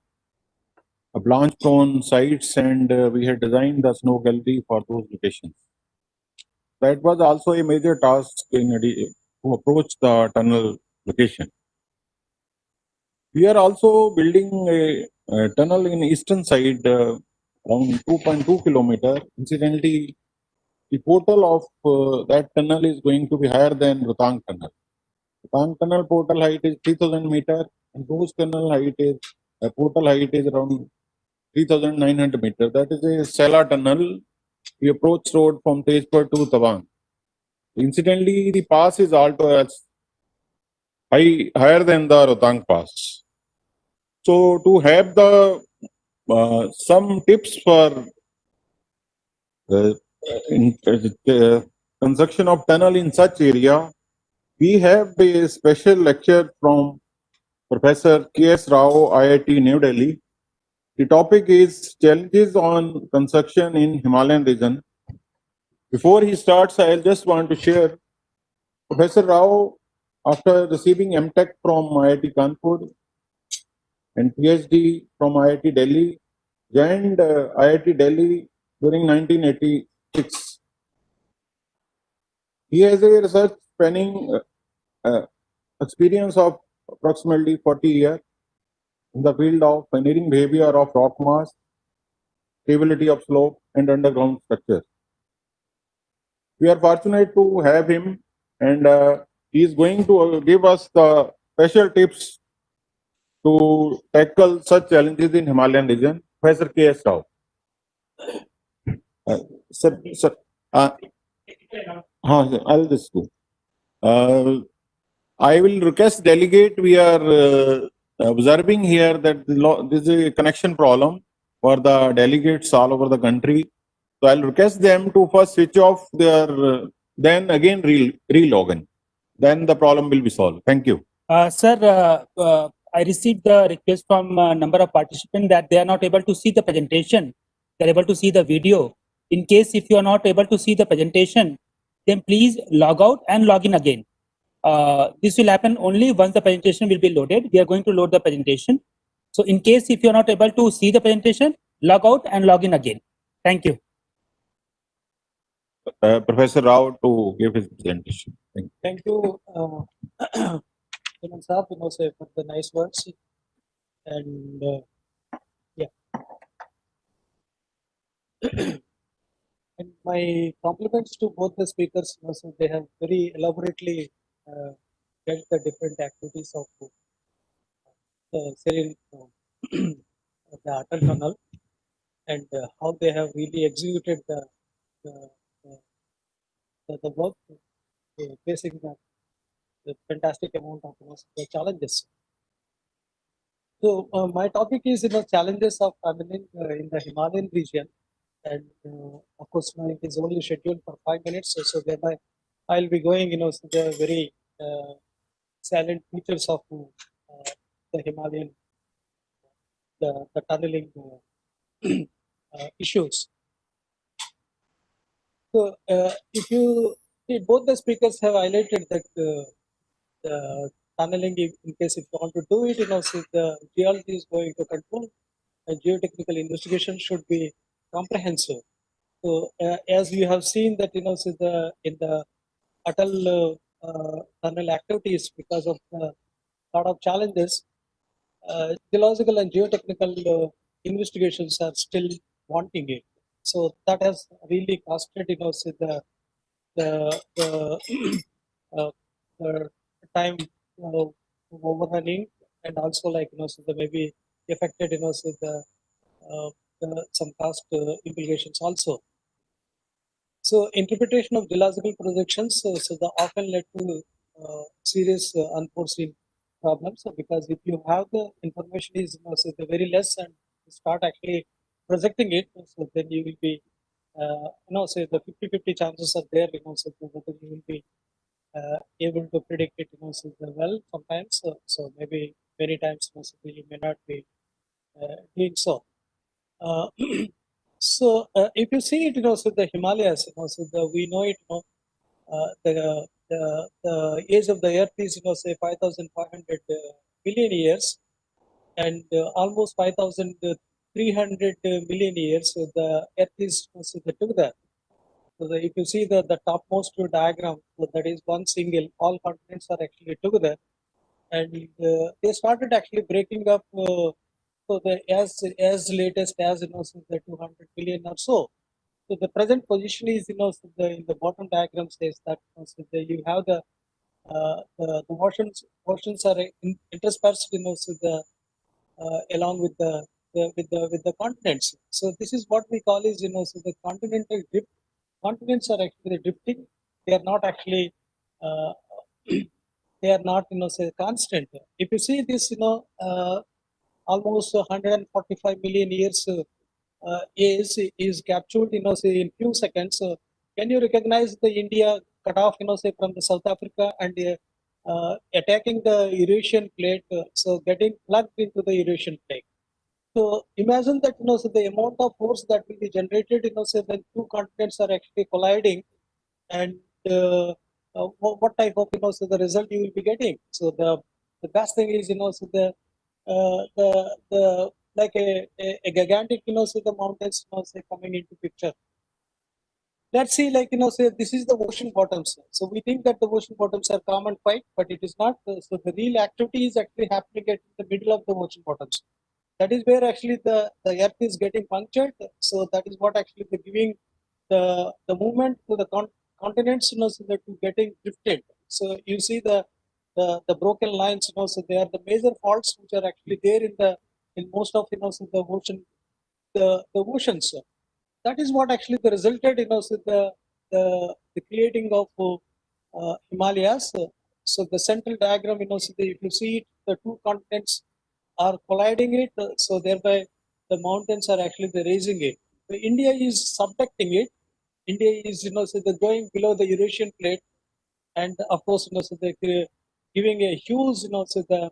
avalanche prone sites, and we had designed the snow gallery for those locations. That was also a major task to approach the tunnel location. We are also building a tunnel in eastern side, around 2.2 kilometer. Incidentally, the portal of that tunnel is going to be higher than Rohtang tunnel. Rohtang tunnel portal height is 3000 meter, and those tunnel height is portal height is around 3900 meter. That is a Sela tunnel. We approach road from Tezpur to Tawang. Incidentally, the pass is also higher than the Rohtang pass. So to have the some tips for construction of tunnel in such area, we have a special lecture from Professor K.S. Rao, IIT New Delhi. The topic is challenges on construction in Himalayan region. Before he starts, I just want to share Professor Rao, after receiving MTech from IIT Kanpur and PhD from IIT Delhi, joined IIT Delhi during 1986. He has a research spanning experience of approximately 40 years in the field of engineering behavior of rock mass, stability of slope, and underground structure. We are fortunate to have him, and he is going to give us the special tips to tackle such challenges in Himalayan region. Professor K.S. Rao. Sir, I'll just go. I will request delegate. We are observing here that this is a connection problem for the delegates all over the country. So I'll request them to first switch off their, then again re-log in. Then the problem will be solved. Thank you. Sir, I received the request from a number of participants that they are not able to see the presentation. they're able to see the video. In case if you are not able to see the presentation, then please log out and log in again. This will happen only once the presentation will be loaded. We are going to load the presentation. So in case if you are not able to see the presentation, log out and log in again. Thank you. Professor Rao to give his presentation. Thank you. Thank you, Chairman Saab, for the nice words. And yeah. And my compliments to both the speakers. So they have very elaborately dealt the different activities of the Serena, the Atal tunnel, and how they have really executed the, the work, facing the fantastic amount of the challenges. So my topic is challenges of tunneling in the Himalayan region, and of course it is only scheduled for 5 minutes, so thereby I'll be going so the very salient features of the Himalayan, the tunneling issues. So if you see, both the speakers have highlighted that the tunneling, in case if you want to do it, so the geology is going to control, and geotechnical investigation should be comprehensive. So as you have seen that so in the Atal tunnel activities, because of a lot of challenges, geological and geotechnical investigations are still wanting it. So that has really costed so the the time overrunning, and also like so the maybe affected so some cost implications also. So interpretation of geological projections, so the often led to serious unforeseen problems. So because if you have the information is so the very less, and you start actually projecting it, so then you will be say the 50-50 chances are there, so whether you will be able to predict it so well sometimes. So maybe many times so you may not be doing so. So if you see it, so the Himalayas, so we know it, the age of the Earth is, say 5,500 billion years, and almost 5,300 million years. So the Earth is so together. So if you see the topmost diagram, so that is one single, all continents are actually together, and they started actually breaking up. So the as latest as so the 200 billion or so. So the present position is so in the bottom diagram says that so you have the oceans are interspersed so along with the continents. So this is what we call is so the continental drift. Continents are actually drifting. They are not actually they are not say constant. If you see this almost 145 million years is captured say in few seconds. Can you recognize the India cut off say from the South Africa, and attacking the Eurasian plate, so getting plugged into the Eurasian plate? So imagine that so the amount of force that will be generated say when two continents are actually colliding, and what type of so the result you will be getting. So the best thing is so the like a gigantic so the mountains say coming into picture. Let's see, like say this is the ocean bottoms. So we think that the ocean bottoms are common quite, but it is not. So the real activity is actually happening at the middle of the ocean bottoms. That is where actually the earth is getting punctured. So that is what actually the giving the movement to the continents so that to getting drifted. So you see the broken lines so they are the major faults which are actually there in most of so the ocean, the oceans. That is what actually the resulted so the creating of Himalayas. So the central diagram so if you see it, the two continents are colliding it, so thereby the mountains are actually the raising it. So India is subducting it. India is so the going below the Eurasian plate, and of course so the giving a huge so the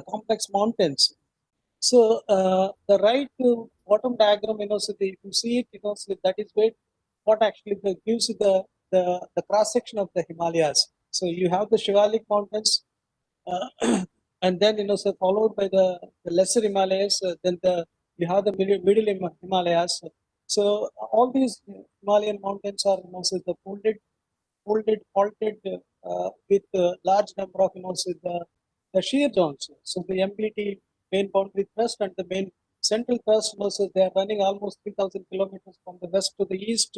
complex mountains. So the right bottom diagram, so if you see it, so that is where what actually gives you the cross section of the Himalayas. So you have the Shivalik mountains, and then so followed by the lesser Himalayas. Then you have the middle Himalayas. So all these Himalayan mountains are so the faulted with large number of so the shear zones. So the MBT main boundary thrust and the main central thrust, so they are running almost 3,000 kilometers from the west to the east,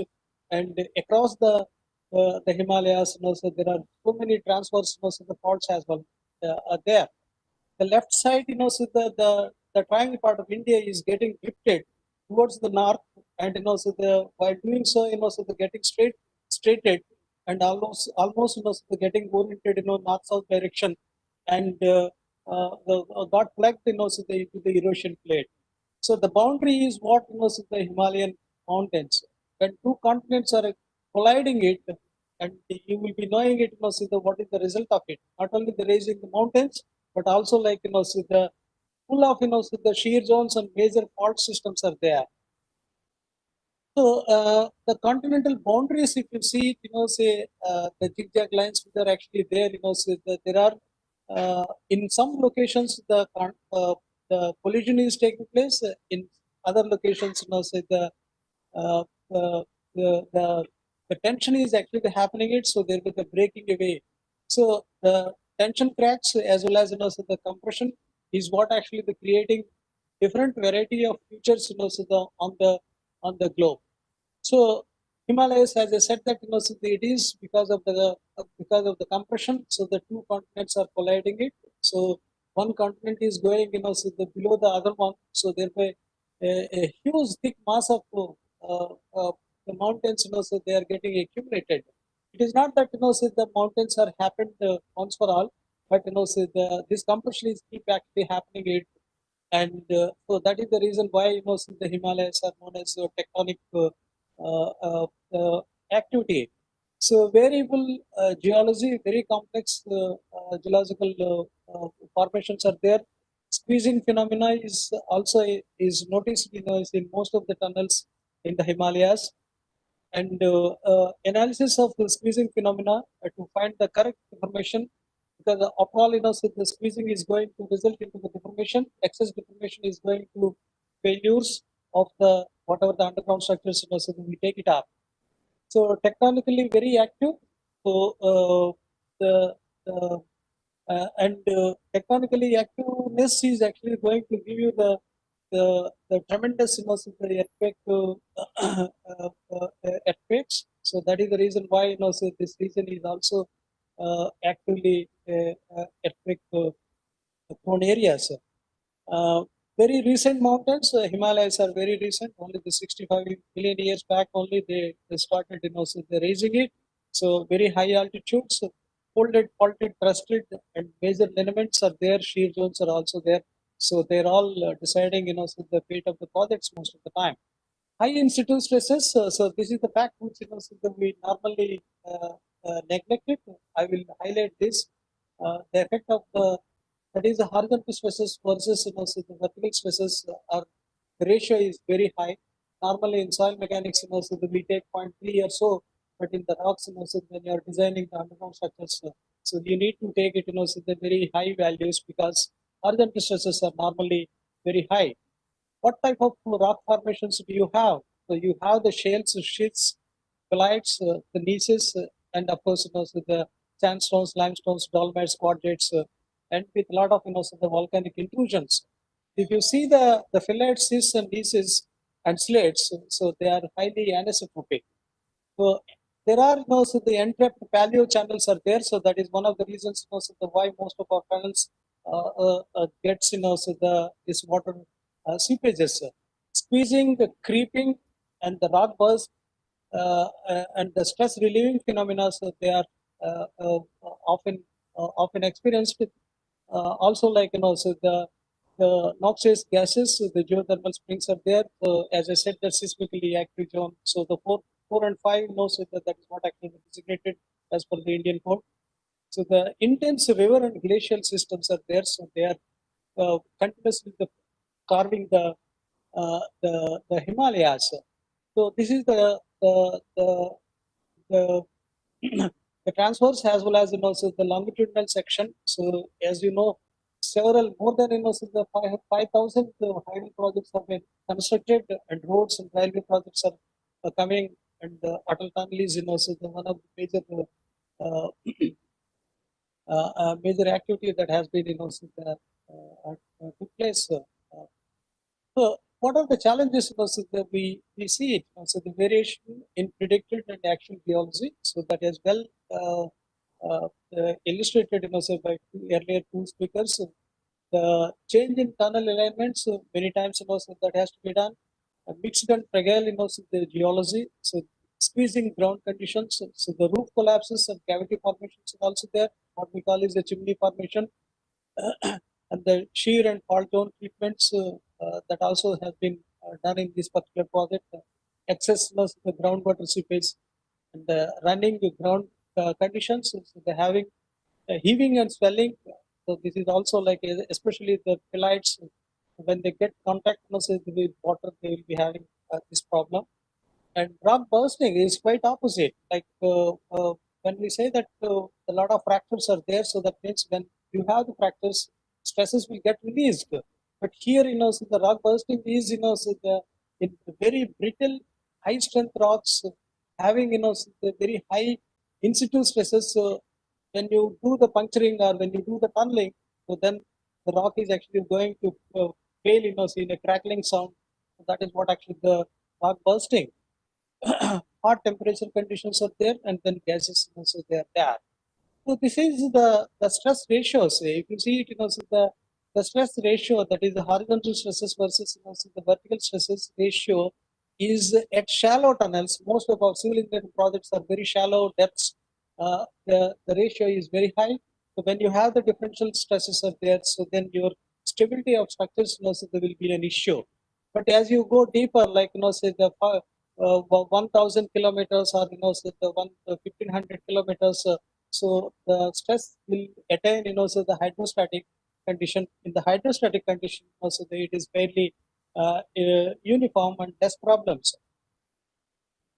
and across the Himalayas. So there are so many transverse, so the faults as well are there. The left side, so the triangle part of India is getting drifted towards the north, and so while doing so, so the getting straighted, and almost so the getting oriented, north south direction, and got plugged, so into the erosion plate. So the boundary is what so the Himalayan mountains. When two continents are colliding it, and you will be knowing it, so what is the result of it? Not only the raising the mountains, but also like so the full of so the shear zones and major fault systems are there. So the continental boundaries, if you see, say the zigzag lines which are actually there, so there are in some locations the collision is taking place. In other locations, say uh, the, the the tension is actually happening. It so there will be the breaking away. So the tension cracks as well as so the compression is what actually the creating different variety of features, so on the globe. So Himalayas, as I said, that so it is because of the compression. So the two continents are colliding it. So one continent is going, so below the other one. So thereby a huge thick mass of the mountains, so they are getting accumulated. It is not that so the mountains are happened once for all, but so this compression is keep actually happening it, and so that is the reason why so the Himalayas are known as tectonic uh, uh, activity. So variable geology, very complex geological formations are there. Squeezing phenomena is also is noticed is in most of the tunnels in the Himalayas, and analysis of the squeezing phenomena to find the correct information, because overall so the squeezing is going to result into the deformation. Excess deformation is going to failures of the whatever the underground structures, so we take it up. So technically very active. So the, the and technically activeness is actually going to give you the tremendous so the earthquake earthquakes. So that is the reason why so this region is also actively earthquake prone areas. Uh, Very recent mountains, Himalayas are very recent. Only the 65 million years back, only they started, so they're raising it. So very high altitudes, folded, faulted, crusted, and major lineaments are there. Shear zones are also there. So they're all deciding, so the fate of the projects most of the time. High in-situ stresses. So this is the fact which so that we normally neglect it. I will highlight this. The effect of that is the horizontal stresses versus so the vertical stresses are the ratio is very high. Normally in soil mechanics, so that we take 0.3 or so, but in the rocks, so when you are designing the underground structures, so you need to take it, so the very high values, because horizontal stresses are normally very high. What type of rock formations do you have? So you have the shales, schist, phyllites, the gneisses, and of course, so the sandstones, limestones, dolomites, quartzites, and with a lot of so the volcanic intrusions. If you see the phyllites, schists, and gneisses and slates, so they are highly anisotropic. So there are so the entrapped paleo channels are there. So that is one of the reasons so the why most of our tunnels gets so the this water seepages, squeezing, the creeping, and the rock burst, and the stress relieving phenomena. So they are often experienced. Also, like so the noxious gases, so the geothermal springs are there. So as I said, the seismically active zone. So the 4 and 5, so that is what actually designated as per the Indian code. So the intense river and glacial systems are there. So they are continuously carving the Himalayas. So this is the the transverse as well as so the longitudinal section. So as you know, several more than so the 5,000 highway projects have been constructed, and roads and railway projects are coming, and the Atal tunnel is so the one of the major uh, major activity that has been so the, took place. So what are the challenges that we see it? So the variation in predicted and actual geology. So that is well illustrated so by earlier two speakers. So the change in tunnel alignments many times so that has to be done. Mixed and fragile so the geology. So squeezing ground conditions. So the roof collapses and cavity formations are also there. What we call is the chimney formation. And the shear and fault zone treatments that also have been done in this particular project. Excess loss of the groundwater seepage and the running ground conditions. So they're having heaving and swelling. So this is also like especially the phyllites when they get contact with water, they will be having this problem. And rock bursting is quite opposite. Like when we say that a lot of fractures are there, so that means when you have the fractures, stresses will get released. But here, so the rock bursting is, so the in very brittle, high strength rocks having, so the very high in situ stresses. When you do the puncturing or when you do the tunneling, so then the rock is actually going to fail, so in a crackling sound. So that is what actually the rock bursting. Hot temperature conditions are there, and then gases also they are there. So this is the stress ratios. If you see it, so the stress ratio, that is the horizontal stresses versus so the vertical stresses ratio, is at shallow tunnels. Most of our civil engineering projects are very shallow depths. The ratio is very high. So when you have the differential stresses are there, so then your stability of structures so there will be an issue. But as you go deeper, like say the 1,000 kilometers or say the 1,500 kilometers, so the stress will attain so the hydrostatic condition. In the hydrostatic condition, also it is fairly uniform and less problems.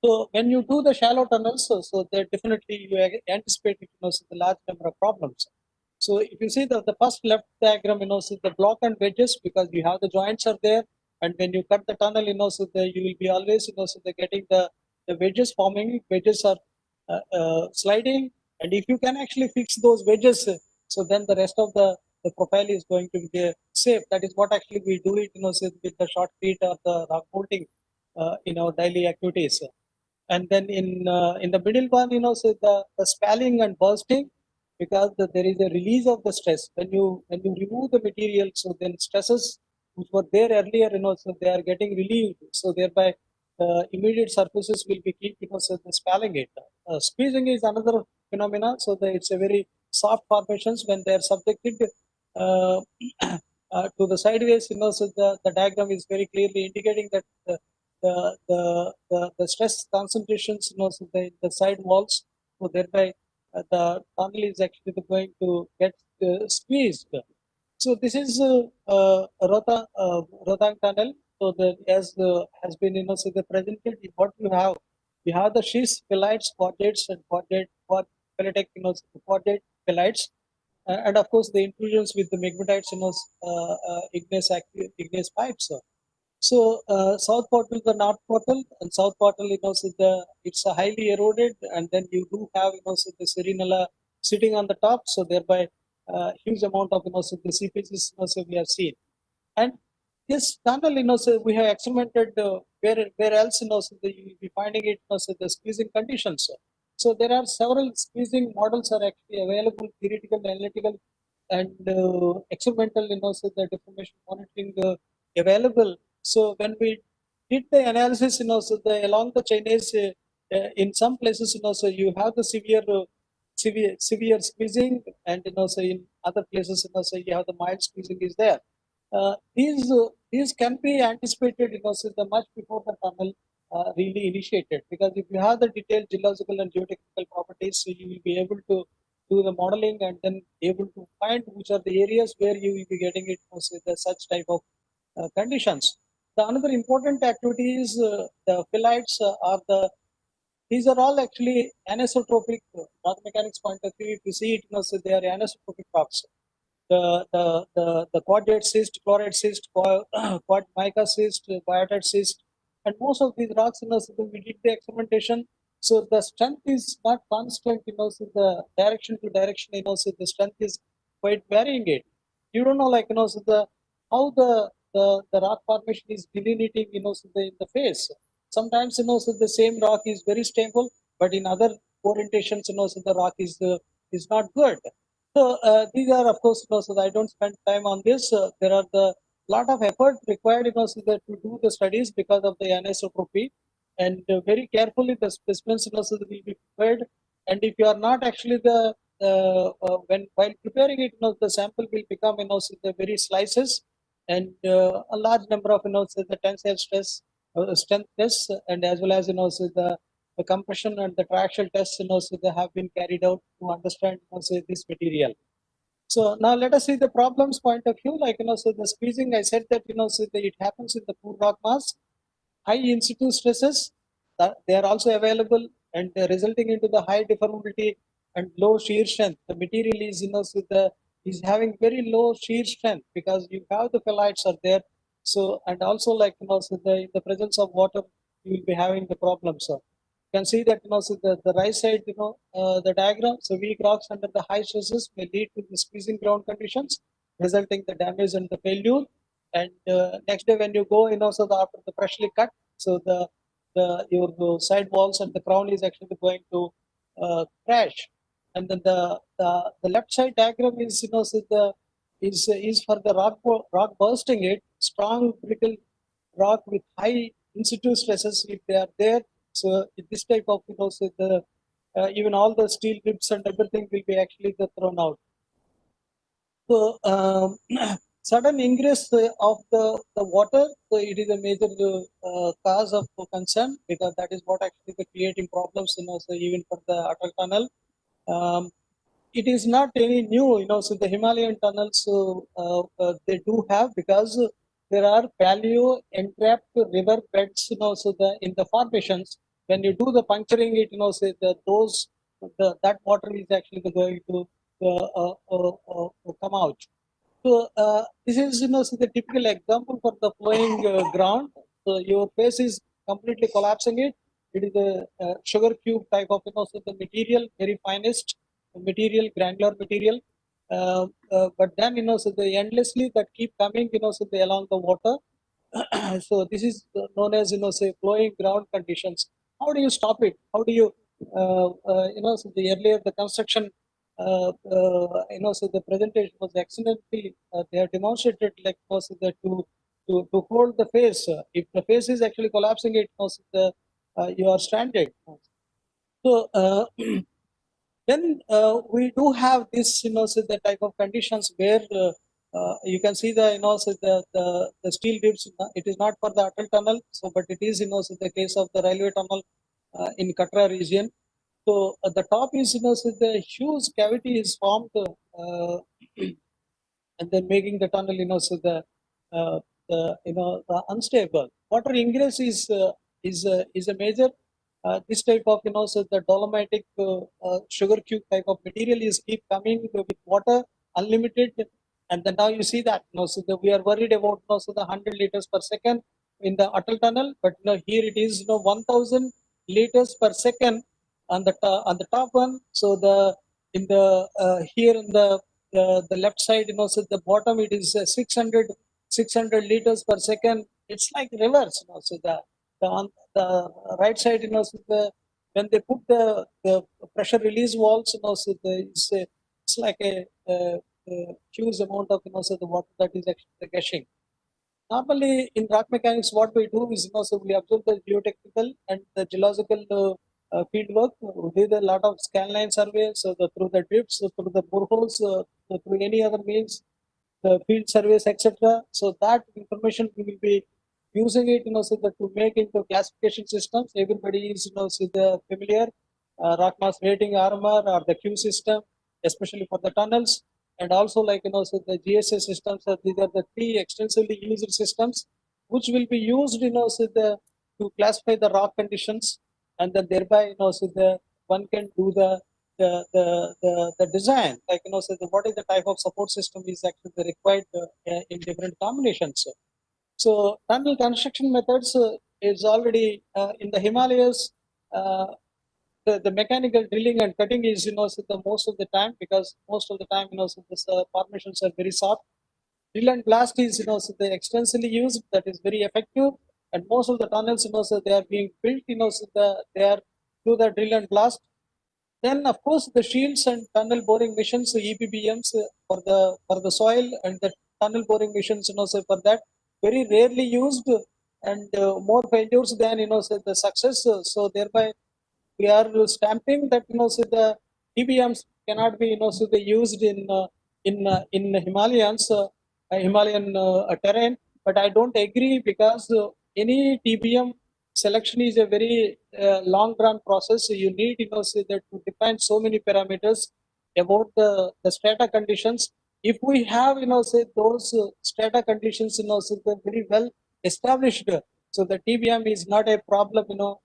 So when you do the shallow tunnels, so there definitely you anticipate so the large number of problems. So if you see the first left diagram, so the block and wedges, because you have the joints are there, and when you cut the tunnel, so you will be always, so the getting the wedges forming. Wedges are sliding, and if you can actually fix those wedges, so then the rest of the profile is going to be safe. That is what actually we do it, so with the short feet or the rock bolting in our daily activities. And then in the middle one, so the spalling and bursting, because there is a release of the stress when you remove the material. So then stresses which were there earlier, so they are getting relieved. So thereby immediate surfaces will be keep so the spalling it. Squeezing is another phenomena. So it's a very soft formations when they are subjected uh, to the sideways. So the diagram is very clearly indicating that the stress concentrations, so the side walls, so thereby the tunnel is actually going to get squeezed. So this is Rohtang tunnel. So as has been so the presented, what you have the schist, phyllites, quadrates, and quadratic, quadrate phyllites, and of course the intrusions with the megmatites, igneous pipes. So south portal, the north portal, and south portal, so it's a highly eroded, and then you do have so the Serena sitting on the top, so thereby huge amount of so the seepage is so we have seen. And this tunnel, so we have experimented where else, so you will be finding it, so the squeezing conditions. So there are several squeezing models are actually available, theoretical, analytical, and experimental, so the deformation monitoring available. So when we did the analysis, so along the chain is in some places, so you have the severe squeezing, and so in other places, so you have the mild squeezing is there. These can be anticipated, so the much before the tunnel really initiated, because if you have the detailed geological and geotechnical properties, so you will be able to do the modeling and then able to find which are the areas where you will be getting it, so the such type of conditions. The another important activity is the phyllites are the these are all actually anisotropic rock mechanics point of view. If you see it, so they are anisotropic rocks. The quartzite schist, chloride schist, quad mica schist, biotite schist, and most of these rocks, so we did the experimentation. So the strength is not constant, so the direction to direction, so the strength is quite varying it. You don't know, so the how the rock formation is delineating, so in the face. Sometimes, so the same rock is very stable, but in other orientations, so the rock is not good. So these are, of course, so I don't spend time on this. There are the lot of effort required, so that to do the studies because of the anisotropy, and very carefully the specimens, so will be prepared. And if you are not actually when while preparing it, the sample will become, so the very slices, and a large number of, so the tensile stress, strength tests, and as well as, so the compression and the traction tests, so they have been carried out to understand, say, this material. So now let us see the problems point of view. So the squeezing, I said that, so it happens in the poor rock mass. High in situ stresses, they are also available, and resulting into the high deformability and low shear strength. The material is, so is having very low shear strength because you have the phyllites are there. So, and also so in the presence of water, you will be having the problem. So you can see that, so the right side, the diagram, so weak rocks under the high stresses may lead to the squeezing ground conditions, resulting the damage and the failure. And next day when you go, so after the freshly cut, so your side walls and the crown is actually going to crash. And then the left side diagram is, so is for the rock bursting it, strong brittle rock with high in situ stresses if they are there. So this type of, so the even all the steel ribs and everything will be actually thrown out. So sudden ingress of the water, so it is a major cause of concern, because that is what actually the creating problems, so even for the Atal tunnel. It is not any new, so the Himalayan tunnels, they do have, because there are paleo entrapped river beds, so in the formations, when you do the puncturing it, say that water is actually going to come out. So this is, so the typical example for the flowing ground. So your face is completely collapsing it. It is a sugar cube type of, so the material, very finest material, granular material. But then, so the endlessly that keep coming, so they along the water. So this is known as, say, flowing ground conditions. How do you stop it? How do you, so the earlier the construction, so the presentation was excellently, they have demonstrated, so that to hold the face, if the face is actually collapsing, it was you are stranded. So then we do have this, so the type of conditions where you can see the, so the steel ribs. It is not for the Atal tunnel, so but it is, so the case of the railway tunnel in Katra region. So at the top is, so the huge cavity is formed, and then making the tunnel, so the unstable water ingress is a major. This type of, so the dolomitic sugar cube type of material is keep coming with water unlimited, and then now you see that, so we are worried about, so the 100 liters per second in the Atal tunnel, but here it is, 1000 liters per second on the top one. So the in the here in the left side, so the bottom it is 600 liters per second. It's like reverse, so on the right side, so when they put the pressure release valves, so it's like a huge amount of, so the water that is actually gushing. Normally in rock mechanics, what we do is, so we observe the geotechnical and the geological field work. We did a lot of scanline surveys, so through the drifts, so through the boreholes, through any other means, the field surveys, etc. So that information we will be using it, so that to make into classification systems. Everybody is, so the familiar rock mass rating armor or the Q system, especially for the tunnels. and also like, so the GSA systems, these are the three extensively used systems, which will be used, so to classify the rock conditions, and then thereby, so one can do the design, like, so what is the type of support system is actually required in different combinations. So tunnel construction methods is already in the Himalayas. The mechanical drilling and cutting is, so the most of the time, because most of the time, so this formations are very soft. Drill and blast is, so they extensively used, that is very effective, and most of the tunnels, so they are being built, so they are through the drill and blast. Then, of course, the shields and tunnel boring machines, EPBMs, for the soil, and the tunnel boring machines, so for that, very rarely used, and more failures than, so the success. So thereby, we are stamping that, so the TBMs cannot be, so they used in Himalayan terrain. But I don't agree, because any TBM selection is a very long run process. You need, so that to define so many parameters about the strata conditions. If we have, say those strata conditions, so they're very well established, so the TBM is not a problem, so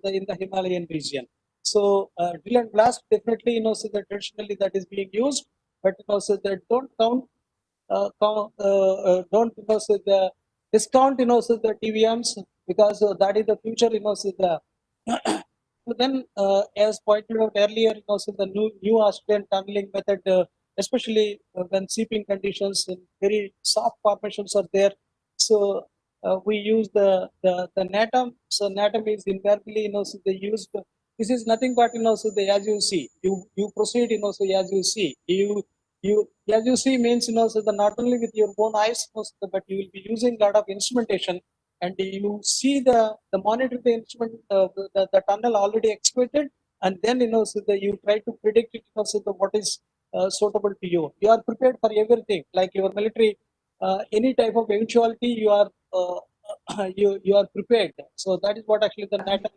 in the Himalayan region. So drill and blast definitely, so that traditionally that is being used, but, so that don't count, don't, so the discount, so the TBMs, because that is the future, so the so then, as pointed out earlier, so the new Austrian tunneling method, especially when seeping conditions and very soft formations are there, so we use the NATM. So NATM is invariably, so they use this is nothing but, so as you see, you proceed, so as you see, you as you see means, so not only with your own eyes, but you will be using a lot of instrumentation, and you see the monitor the instrument, the tunnel already excavated, and then, so you try to predict it, so what is suitable to you. You are prepared for everything, like your military, any type of eventuality, you are you are prepared. So that is what actually the NATO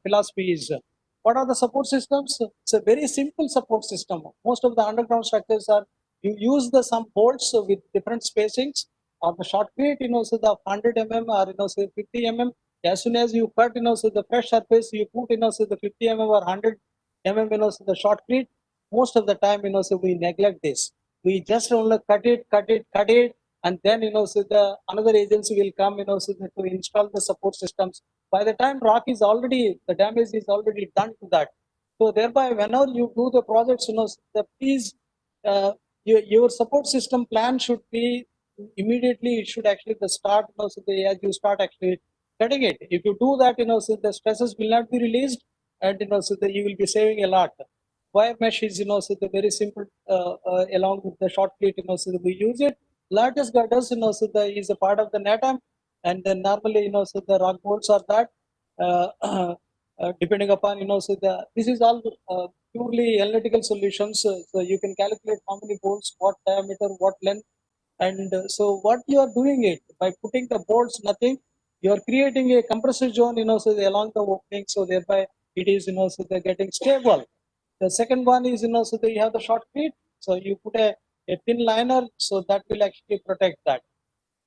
philosophy is. What are the support systems? It's a very simple support system. Most of the underground structures are, you use the some bolts with different spacings, or the shotcrete, so the 100 mm, or, say 50 mm. As soon as you cut, so the fresh surface, you put, so the 50 mm or 100 mm, so the shotcrete. Most of the time, so we neglect this. We just only cut it, and then, so the another agency will come, so to install the support systems. By the time rock is already, the damage is already done to that. So thereby, whenever you do the projects, please, your support system plan should be immediately. It should actually the start, so as you start actually cutting it. If you do that, so the stresses will not be released, and, so you will be saving a lot. Wire mesh is, so the very simple, along with the shotcrete, so we use it. Largest girders, so is a part of the NATM, and then normally, so the rock bolts are that, depending upon, so this is all purely analytical solutions. So you can calculate how many bolts, what diameter, what length, and so what you are doing it by putting the bolts, nothing. You are creating a compressor zone, so along the opening, so thereby it is, so they're getting stable. The second one is, so you have the shotcrete, so you put a thin liner, so that will actually protect that.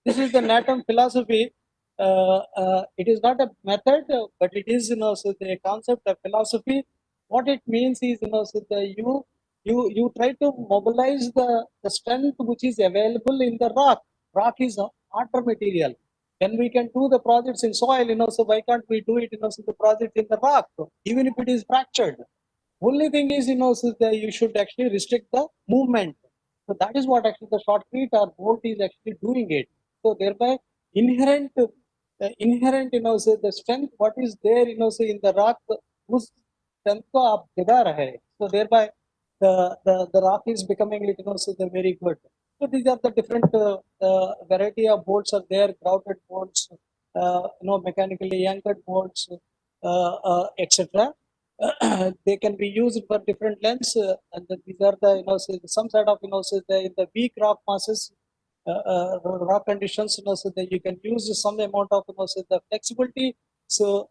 This is the NATM philosophy. It is not a method, but it is, so the concept of philosophy. What it means is, so you try to mobilize the strength which is available in the rock. Rock is harder material. When we can do the projects in soil, so why can't we do it, so the project in the rock, even if it is fractured? Only thing is, so you should actually restrict the movement. So that is what actually the shotcrete or bolt is actually doing it. So thereby inherent, so the strength what is there, so in the rock, whose strength को आप जगा रहे हैं. So thereby the rock is becoming, so the very good. So these are the different variety of bolts are there, grouted bolts, mechanically anchored bolts, etc. They can be used for different lengths, and these are the, so some sort of, so in the weak rock masses, rock conditions, so that you can use some amount of, so the flexibility. So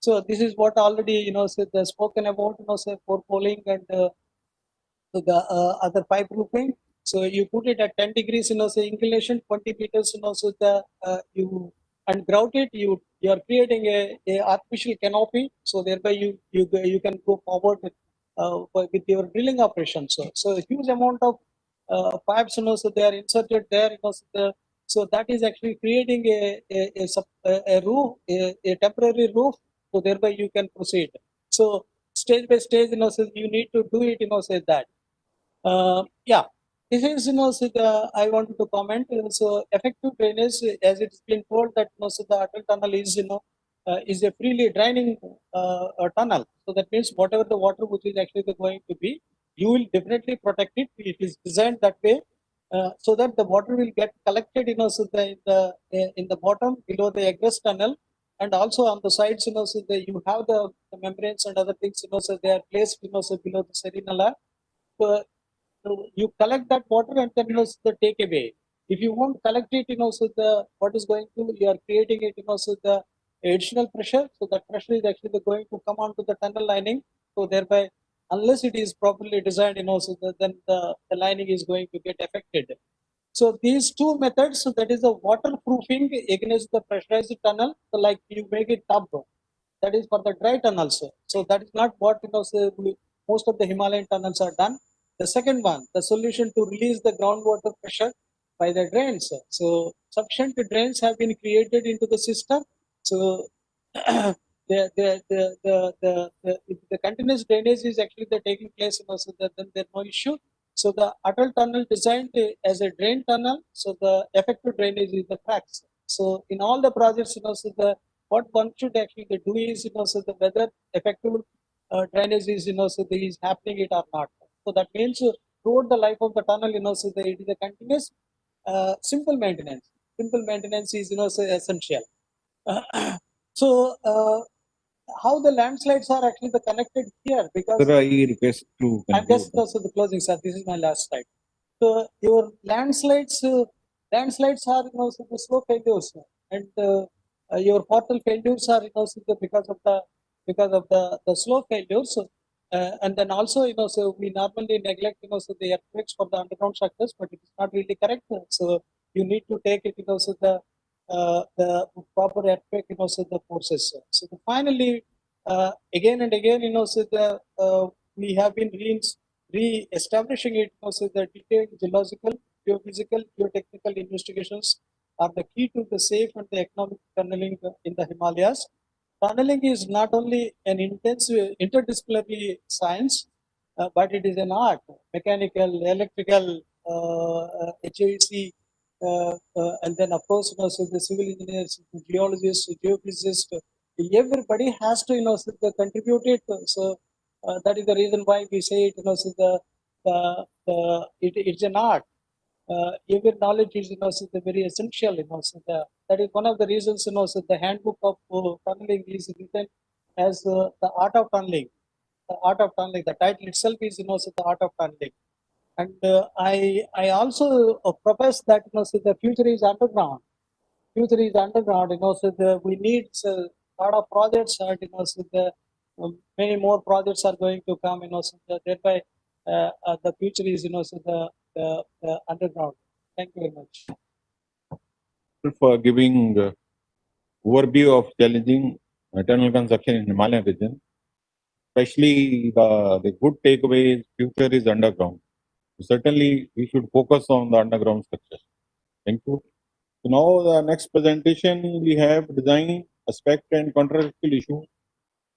so this is what already, so the spoken about, so for polling and the other pipe roofing. So you put it at 10 degrees, say inclination, 20 meters, so you and grout it. You are creating a artificial canopy. So thereby you can go forward with your drilling operation. So a huge amount of pipes, so they are inserted there. So that is actually creating a roof, a temporary roof. So thereby you can proceed. So stage by stage, so you need to do it, say that. Yeah, this is, so I wanted to comment. So effective drainage, as it's been told that, so the Atal tunnel is, is a freely draining tunnel. So that means whatever the water which is actually going to be, you will definitely protect it. It is designed that way. So that the water will get collected, so in the bottom below the egress tunnel, and also on the sides, so you have the membranes and other things, so they are placed, so below the Serena layer. So you collect that water and then, the take away. If you won't collect it, so what is going to, you are creating it, so the additional pressure. So that pressure is actually going to come onto the tunnel lining. So thereby, unless it is properly designed, so then the lining is going to get affected. So these two methods, so that is the waterproofing against the pressurized tunnel. So like you make it tub, that is for the dry tunnels. So that is not what, most of the Himalayan tunnels are done. The second one, the solution to release the groundwater pressure by the drains. So sufficient drains have been created into the system. So if the continuous drainage is actually taking place, so then there's no issue. So the Atal tunnel designed as a drain tunnel. So the effective drainage is the cracks. So in all the projects, so what one should actually do is, so the whether effective drainage is, so is happening it or not. So that means throughout the life of the tunnel, so it is a continuous simple maintenance. Simple maintenance is, so essential. So how the landslides are actually connected here, because Sir, I request to I'm conclude. just also the closing, sir. This is my last slide. So your landslides are, so the slow failures, and your portal failures are, so because of the slow failures. And then also, so we normally neglect, so the earthquakes for the underground structures, but it is not really correct. So you need to take it, so the proper earthquake, so the forces. So finally, again and again, so we have been re-establishing it, so the detailed geological, geophysical, geotechnical investigations are the key to the safe and the economic tunneling in the Himalayas. Tunneling is not only an intensive interdisciplinary science, but it is an art, mechanical, electrical, HVAC, and then of course, so the civil engineers, the geologists, geophysicists, everybody has to, so contribute it. So that is the reason why we say it, so it's an art. Every knowledge is, so very essential, so that is one of the reasons, so the handbook of tunneling is written as the art of tunneling. The art of tunneling. The title itself is, so the art of tunneling. And I also propose that, so the future is underground. Future is underground, so we need a lot of projects, and, so many more projects are going to come, so thereby the future is, so the underground. Thank you very much. For giving overview of challenging tunnel construction in Himalayan region, especially the good takeaway is future is underground. Certainly, we should focus on the underground structure. Thank you. So now the next presentation we have design aspect and contractual issue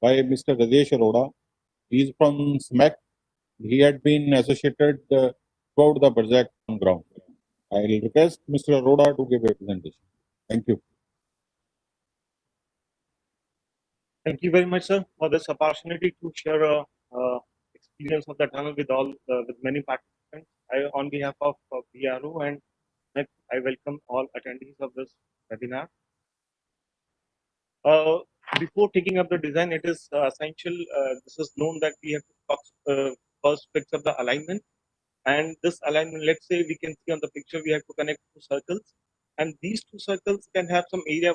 by Mr. Rajesh Arora. He is from SMAC. He had been associated throughout the project on ground. I will request Mr. Arora to give a presentation. Thank you. Thank you very much, sir, for this opportunity to share experience of the tunnel with all with many participants. On behalf of BRO and NEC, I welcome all attendees of this webinar. Before taking up the design, it is essential. This is known that we have to first fix up the alignment, and this alignment. Let's say we can see on the picture, we have to connect two circles, and these two circles can have some area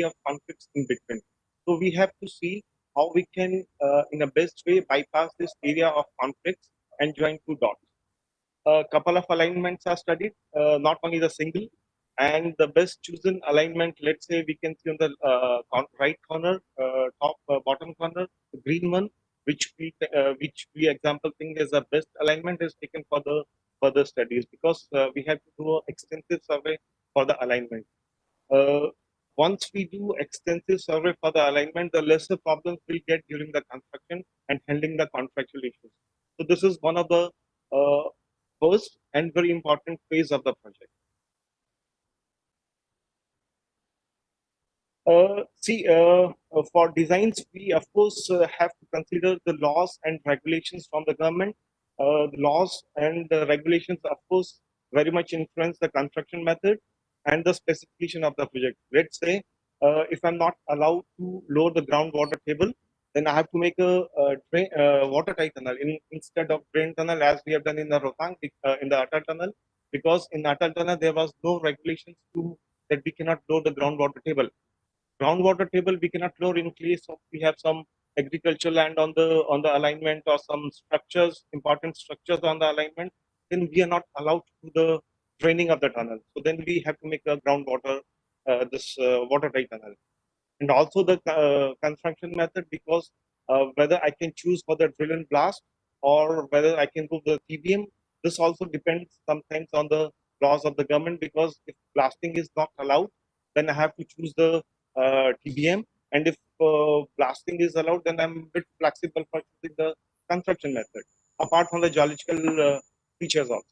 of conflicts in between. So we have to see how we can, in a best way, bypass this area of conflicts and join two dots. a couple of alignments are studied, not only the single. And the best chosen alignment, let's say we can see on the right corner, top bottom corner, the green one, which we example think is the best alignment is taken for the further studies, because we have to do an extensive survey for the alignment. Uh, Once we do extensive survey for the alignment, the lesser problems we'll get during the construction and handling the contractual issues. So this is one of the uh, first and very important phase of the project. For designs, we of course have to consider the laws and regulations from the government. The laws and the regulations, of course, very much influence the construction method and the specification of the project. Let's say, if I'm not allowed to lower the groundwater table, then I have to make a watertight tunnel instead of drain tunnel, as we have done in the Rohtang, in the Atal tunnel, because in Atal tunnel there was no regulations to that we cannot lower the groundwater table. Groundwater table we cannot lower in case of we have some agricultural land on the alignment, or some structures, important structures on the alignment, then we are not allowed to do the draining of the tunnel. So then we have to make a groundwater watertight tunnel. And also the construction method, because whether I can choose for the drill and blast or whether I can do the TBM, this also depends sometimes on the laws of the government, because if blasting is not allowed, then I have to choose the TBM, and if blasting is allowed, then I'm a bit flexible for choosing the construction method, apart from the geological features also.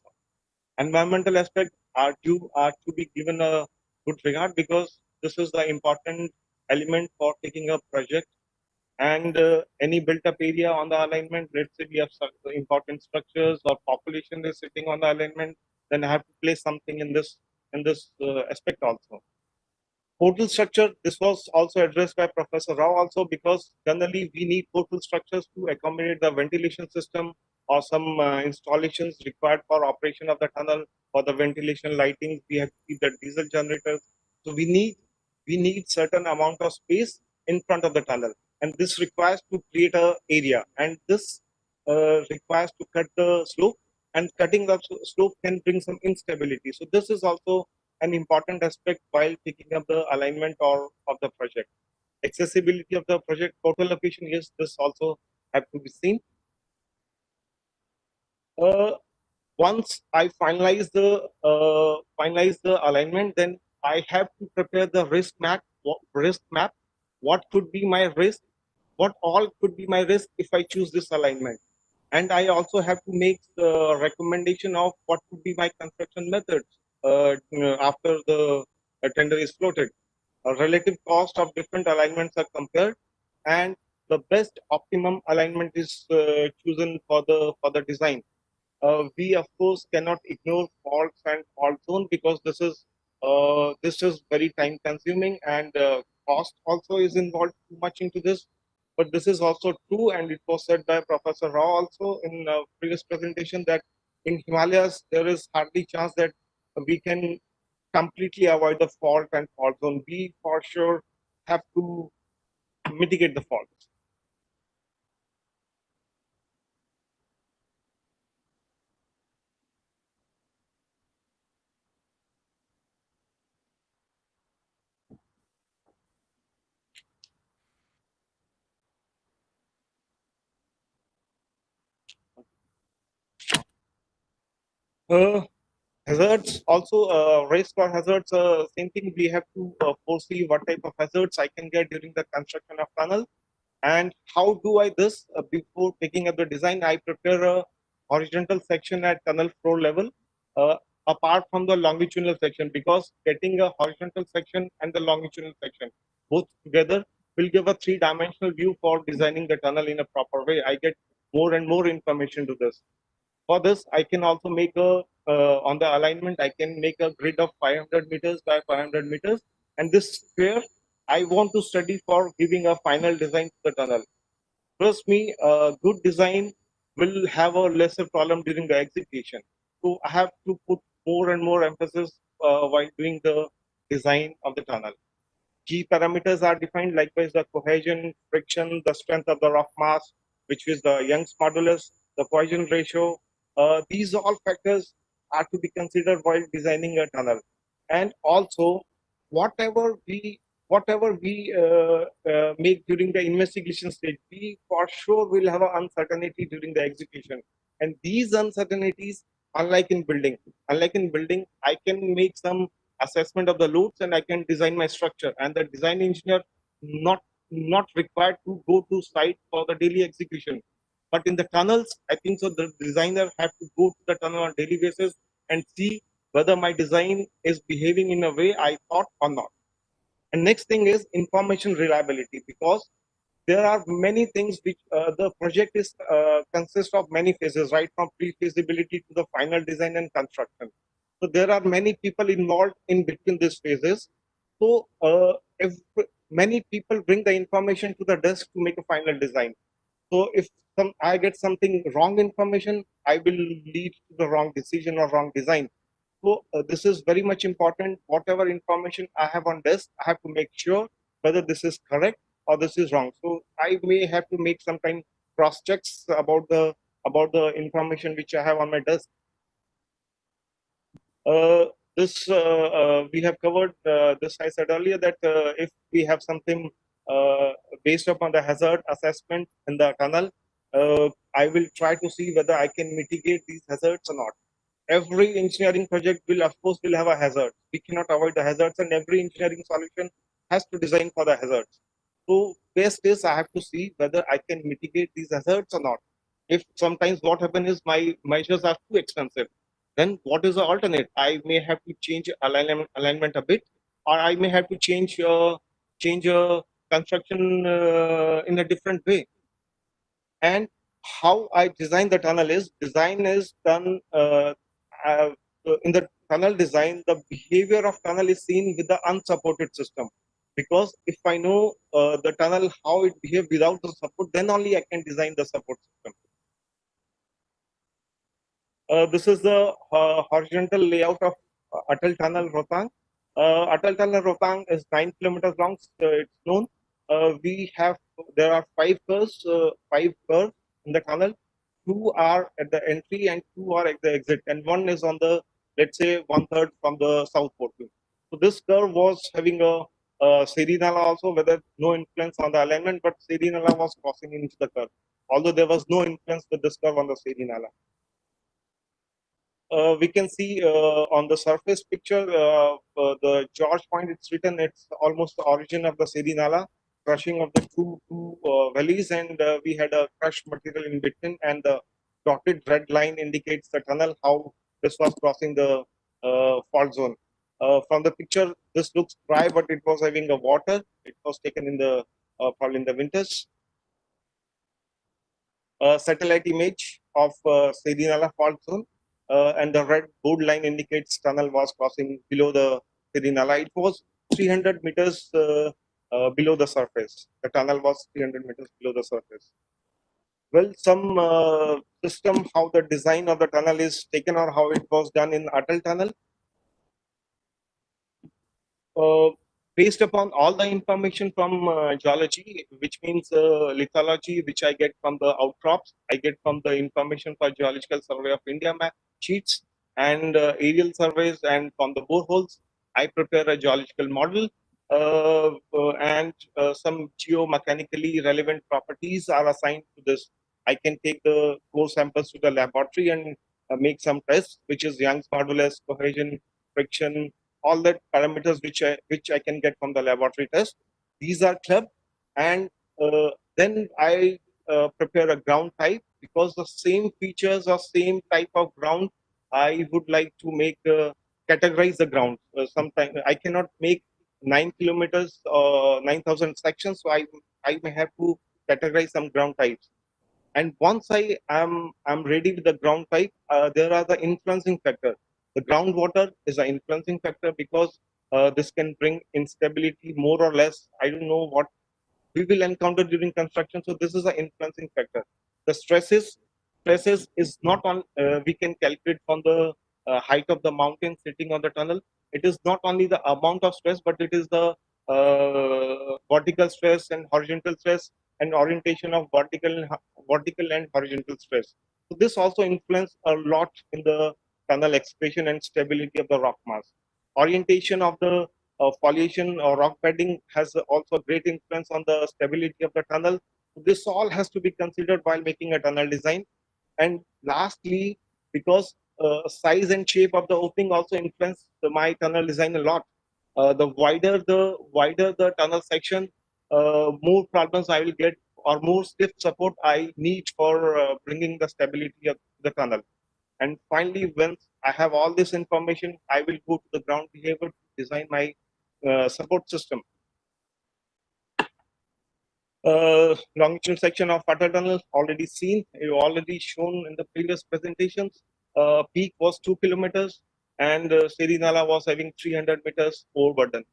Environmental aspects are to be given a good regard, because this is the important element for taking a project. And any built up area on the alignment, let's say we have important structures or population is sitting on the alignment, then I have to place something in this aspect also. Portal structure, this was also addressed by Professor Rao also, because generally we need portal structures to accommodate the ventilation system or some installations required for operation of the tunnel. For the ventilation lighting, we have to keep the diesel generators. So we need certain amount of space in front of the tunnel, and this requires to create a area, and this requires to cut the slope, and cutting the slope can bring some instability. So this is also an important aspect while picking up the alignment or of the project. Accessibility of the project, total location, yes, this also have to be seen. Once I finalize the alignment, then I have to prepare the risk map. What could be my risk? What all could be my risk if I choose this alignment? And I also have to make the recommendation of what could be my construction methods after the tender is floated. A relative cost of different alignments are compared, and the best optimum alignment is chosen for the design. We of course cannot ignore faults and fault zone, because this is very time consuming, and cost also is involved too much into this. But this is also true, and it was said by Professor Rao also in previous presentation, that in Himalayas there is hardly chance that we can completely avoid the fault and fault zone. We for sure have to mitigate the faults. Hazards also, risk or hazards, same thing. We have to foresee what type of hazards I can get during the construction of tunnel. And how do I this? Before taking up the design, I prepare a horizontal section at tunnel floor level, uh, apart from the longitudinal section, because getting a horizontal section and the longitudinal section both together will give a three-dimensional view for designing the tunnel in a proper way. I get more and more information to this. For this, I can also make on the alignment, I can make a grid of 500 meters by 500 meters. And this square, I want to study for giving a final design to the tunnel. Trust me, good design will have a lesser problem during the execution. So I have to put more and more emphasis while doing the design of the tunnel. Key parameters are defined, likewise the cohesion, friction, the strength of the rock mass, which is the Young's modulus, the Poisson ratio, These all factors are to be considered while designing a tunnel. And also, whatever we make during the investigation stage, we for sure will have an uncertainty during the execution. And these uncertainties, unlike in building, I can make some assessment of the loads and I can design my structure. And the design engineer not required to go to site for the daily execution. But in the tunnels, I think so the designer have to go to the tunnel on daily basis and see whether my design is behaving in a way I thought or not. And next thing is information reliability, because there are many things which the project is consists of many phases, right from pre-feasibility to the final design and construction. So there are many people involved in between these phases. So if many people bring the information to the desk to make a final design. So if I get something wrong information, I will lead to the wrong decision or wrong design. So this is very much important. Whatever information I have on desk, I have to make sure whether this is correct or this is wrong. So I may have to make some kind cross checks about the information which I have on my desk. This we have covered this. I said earlier that if we have something based upon the hazard assessment in the tunnel, I will try to see whether I can mitigate these hazards or not. Every engineering project will, of course, will have a hazard. We cannot avoid the hazards, and every engineering solution has to design for the hazards. So best is I have to see whether I can mitigate these hazards or not. If sometimes what happens is my measures are too expensive, then what is the alternate? I may have to change alignment a bit, or I may have to change construction in a different way. And how I design the tunnel is done in the tunnel design. The behavior of tunnel is seen with the unsupported system, because if I know the tunnel how it behaves without the support, then only I can design the support system. This is the horizontal layout of Atal Tunnel Rohtang. Atal Tunnel Rohtang is 9 kilometers long. It's known. There are five curves in the tunnel. Two are at the entry and two are at the exit, and one is on the, let's say, 1/3 from the south portal. So this curve was having a Serena also, whether no influence on the alignment, but Serena was crossing into the curve, although there was no influence with this curve on the Serena. We can see on the surface picture, the George point, it's written, it's almost the origin of the Seri Nala, crushing of the two valleys, and we had a crushed material in between, and the dotted red line indicates the tunnel, how this was crossing the fault zone. From the picture, this looks dry, but it was having a water. It was taken in the probably in the winters. Satellite image of Seri Nala fault zone. And the red bold line indicates tunnel was crossing below the Seri Nala. It was 300 meters below the surface. The tunnel was 300 meters below the surface. Well, some system, how the design of the tunnel is taken or how it was done in Atal Tunnel. Based upon all the information from geology, which means lithology, which I get from the outcrops, I get from the information for Geological Survey of India map sheets and aerial surveys, and from the boreholes, I prepare a geological model, and some geomechanically relevant properties are assigned to this. I can take the core samples to the laboratory and make some tests, which is Young's modulus, cohesion, friction, all that parameters which I can get from the laboratory test. These are clubbed, and then I prepare a ground type, because the same features or same type of ground I would like to make categorize the ground. Sometimes I cannot make 9 kilometers or 9,000 sections, so I may have to categorize some ground types. And once I am ready with the ground type, there are the influencing factor. The groundwater is an influencing factor, because this can bring instability more or less. I don't know what we will encounter during construction. So this is an influencing factor. The stresses is not on, we can calculate from the height of the mountain sitting on the tunnel. It is not only the amount of stress, but it is the vertical stress and horizontal stress, and orientation of vertical and horizontal stress. So this also influenced a lot in the tunnel excavation and stability of the rock mass. Orientation of the foliation or rock bedding has also great influence on the stability of the tunnel. This all has to be considered while making a tunnel design. And lastly, because size and shape of the opening also influence my tunnel design a lot. The wider the tunnel section, more problems I will get or more stiff support I need for bringing the stability of the tunnel. And finally, once I have all this information, I will go to the ground behavior to design my support system. Longitudinal section of Atal tunnel already seen, already shown in the previous presentations. Peak was 2 kilometers and Serena was having 300 meters overburden.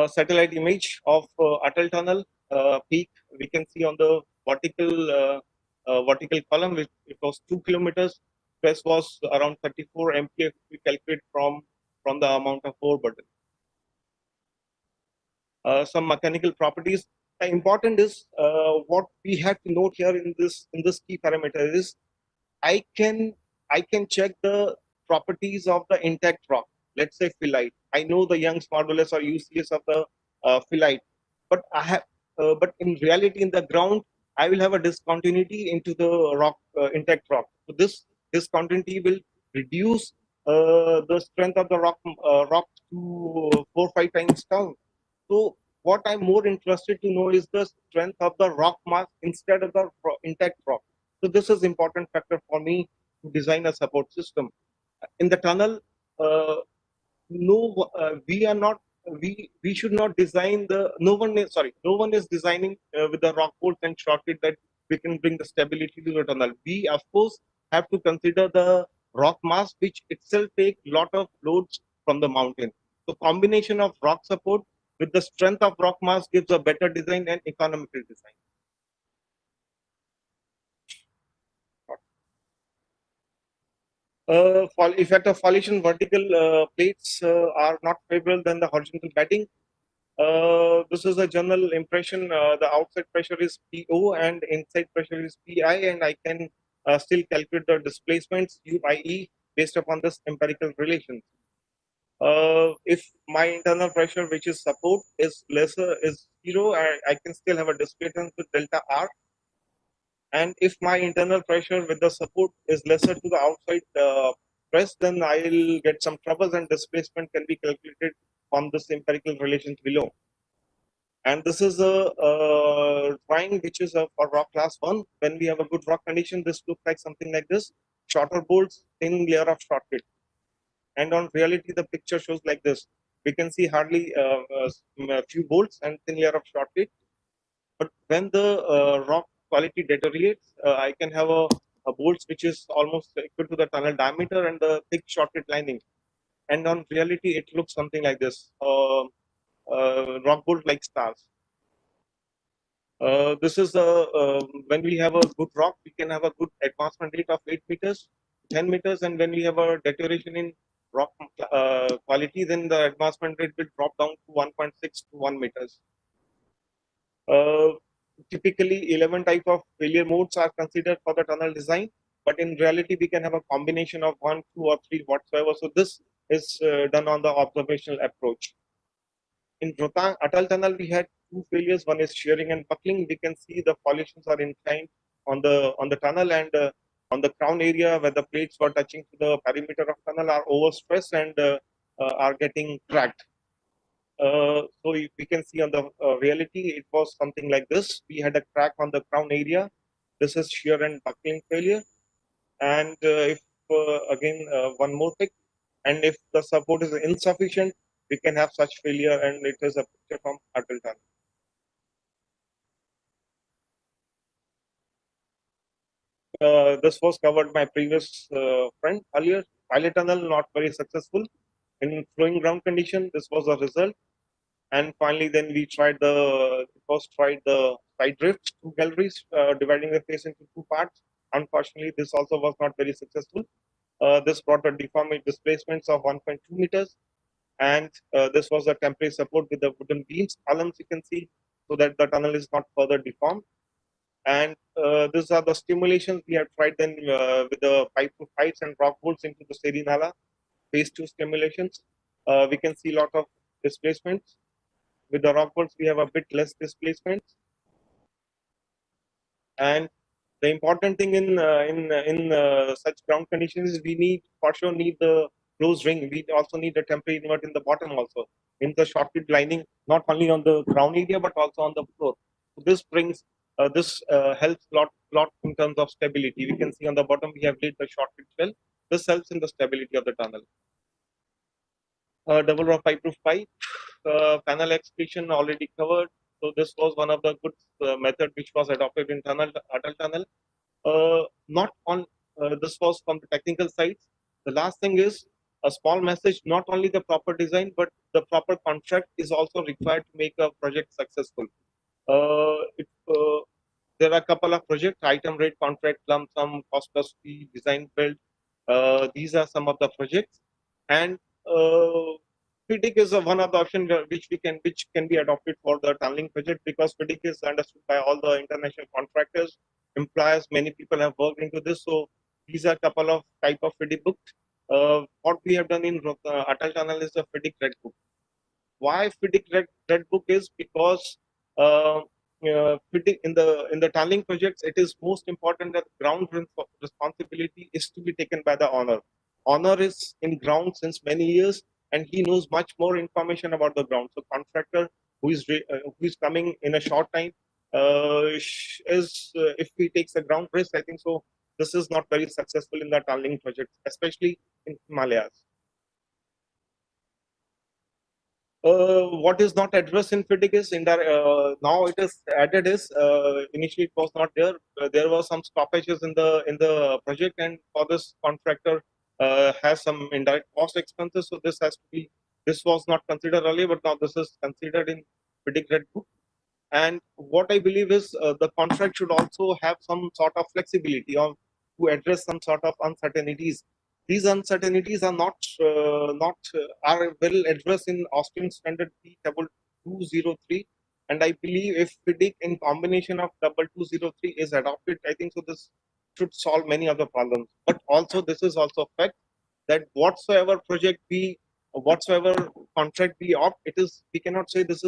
Satellite image of Atal tunnel peak we can see on the vertical column. It was 2 kilometers. Stress was around 34 MPa. We calculate from the amount of overburden. Some mechanical properties. The important is what we have to note here in this key parameter is I can check the properties of the intact rock. Let's say phyllite. I know the Young's modulus or UCS of the phyllite, but but in reality in the ground I will have a discontinuity into the rock intact rock. So this discontinuity will reduce the strength of the rock to 4-5 times down. So what I'm more interested to know is the strength of the rock mass instead of the intact rock. So this is important factor for me to design a support system. In the tunnel, we are not we should not design the no one is designing with the rock bolts and shortcut that we can bring the stability to the tunnel. We of course have to consider the rock mass which itself take lot of loads from the mountain. So combination of rock support with the strength of rock mass gives a better design and economical design. If at a foliation vertical plates are not favorable than the horizontal bedding, this is a general impression. The outside pressure is PO and inside pressure is PI, and I can still calculate the displacements UIE based upon this empirical relation. If my internal pressure, which is support, is lesser, is 0, I can still have a displacement with delta R. And if my internal pressure with the support is lesser to the outside press, then I'll get some troubles and displacement can be calculated on this empirical relations below. And this is a drawing which is for rock class 1. When we have a good rock condition, this looks like something like this. Shorter bolts, thin layer of shortcut. And on reality, the picture shows like this. We can see hardly a few bolts and thin layer of shortcut. But when the rock quality deteriorates, I can have a bolts which is almost equal to the tunnel diameter and the thick shortcut lining. And on reality, it looks something like this. Rock bolt like stars. This is when we have a good rock, we can have a good advancement rate of 8 meters, 10 meters, and when we have a deterioration in rock quality, then the advancement rate will drop down to 1.6 to 1 meters. Typically, 11 type of failure modes are considered for the tunnel design, but in reality, we can have a combination of 1, 2, or 3 whatsoever. So this is done on the observational approach. In Rohtang Atal tunnel, we had 2 failures. One is shearing and buckling. We can see the foliations are inclined on the tunnel, and on the crown area where the plates were touching to the perimeter of tunnel are overstressed and are getting cracked. So if we can see on the reality, it was something like this. We had a crack on the crown area. This is shear and buckling failure. And if again one more pick, and if the support is insufficient, we can have such failure, and it is a picture from Atal tunnel. This was covered by previous friend earlier. Pilot tunnel not very successful in flowing ground condition. This was the result. And finally, then we tried the side drift, 2 galleries, dividing the face into 2 parts. Unfortunately, this also was not very successful. This brought a deformation displacements of 1.2 meters, and this was a temporary support with the wooden beams, columns you can see, so that the tunnel is not further deformed. And these are the stimulations we have tried then with the pipe to pipes and rock bolts into the Serinala phase 2 stimulations. We can see a lot of displacements. With the rock bolts, we have a bit less displacements. And the important thing in such ground conditions is we need for sure need the closed ring. We also need a temporary invert in the bottom also in the shortcut lining, not only on the ground area but also on the floor. So this brings helps lot in terms of stability. We can see on the bottom we have laid the shortcut shell. This helps in the stability of the tunnel. Double row pipe to pipe, panel excavation already covered. So this was one of the good method which was adopted in Atal tunnel. Not on this was from the technical sides. The last thing is a small message. Not only the proper design, but the proper contract is also required to make a project successful. If there are a couple of projects, item rate, contract, lump sum, cost plus fee, design build. These are some of the projects, and FIDIC is one of the options which can be adopted for the tunneling project, because FIDIC is understood by all the international contractors, employers. Many people have worked into this, so these are a couple of type of FIDIC books. What we have done in Atal Tunnel is the FIDIC Red Book. Why FIDIC Red Book is because FIDIC in the tunneling projects, it is most important that ground responsibility is to be taken by the owner. Owner is in ground since many years, and he knows much more information about the ground. So contractor who is coming in a short time if he takes a ground risk, I think so. This is not very successful in the tunneling projects, especially in Himalayas. What is not addressed in FIDIC is now it is added is initially it was not there. There were some stoppages in the project, and for this contractor has some indirect cost expenses. So this was not considered earlier, but now this is considered in FIDIC Red Book. And what I believe is the contract should also have some sort of flexibility on to address some sort of uncertainties. These uncertainties are are well addressed in Austrian Standard P 203, and I believe if FIDIC in combination of 2203 is adopted, I think so this should solve many of the problems. But also this is also a fact that whatsoever contract we opt, we cannot say this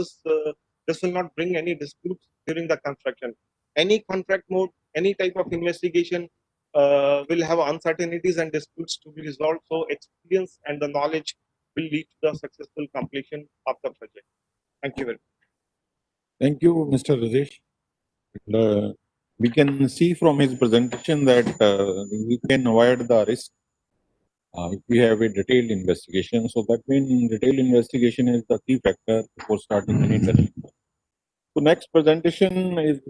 will not bring any disputes during the construction. Any contract mode, any type of investigation will have uncertainties and disputes to be resolved. So experience and the knowledge will lead to the successful completion of the project. Thank you very much. Thank you, Mr. Rajesh. We can see from his presentation that we can avoid the risk if we have a detailed investigation. So that means detailed investigation is the key factor before starting any tunnel. So next presentation is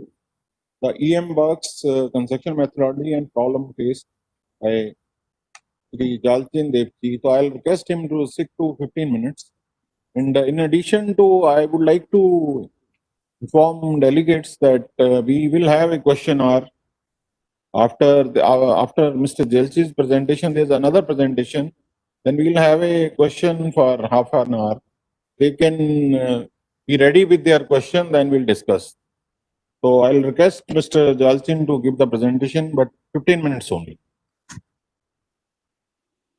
the EM works construction methodology and problem faced by Sri Jalchin Devji. So I'll request him to stick to 15 minutes. And in addition to, I would like to inform delegates that we will have a question hour after Mr. Jalchi's presentation. There's another presentation. Then we will have a question for half an hour. They can be ready with their question, then we'll discuss. So I'll request Mr. Jalchin to give the presentation, but 15 minutes only.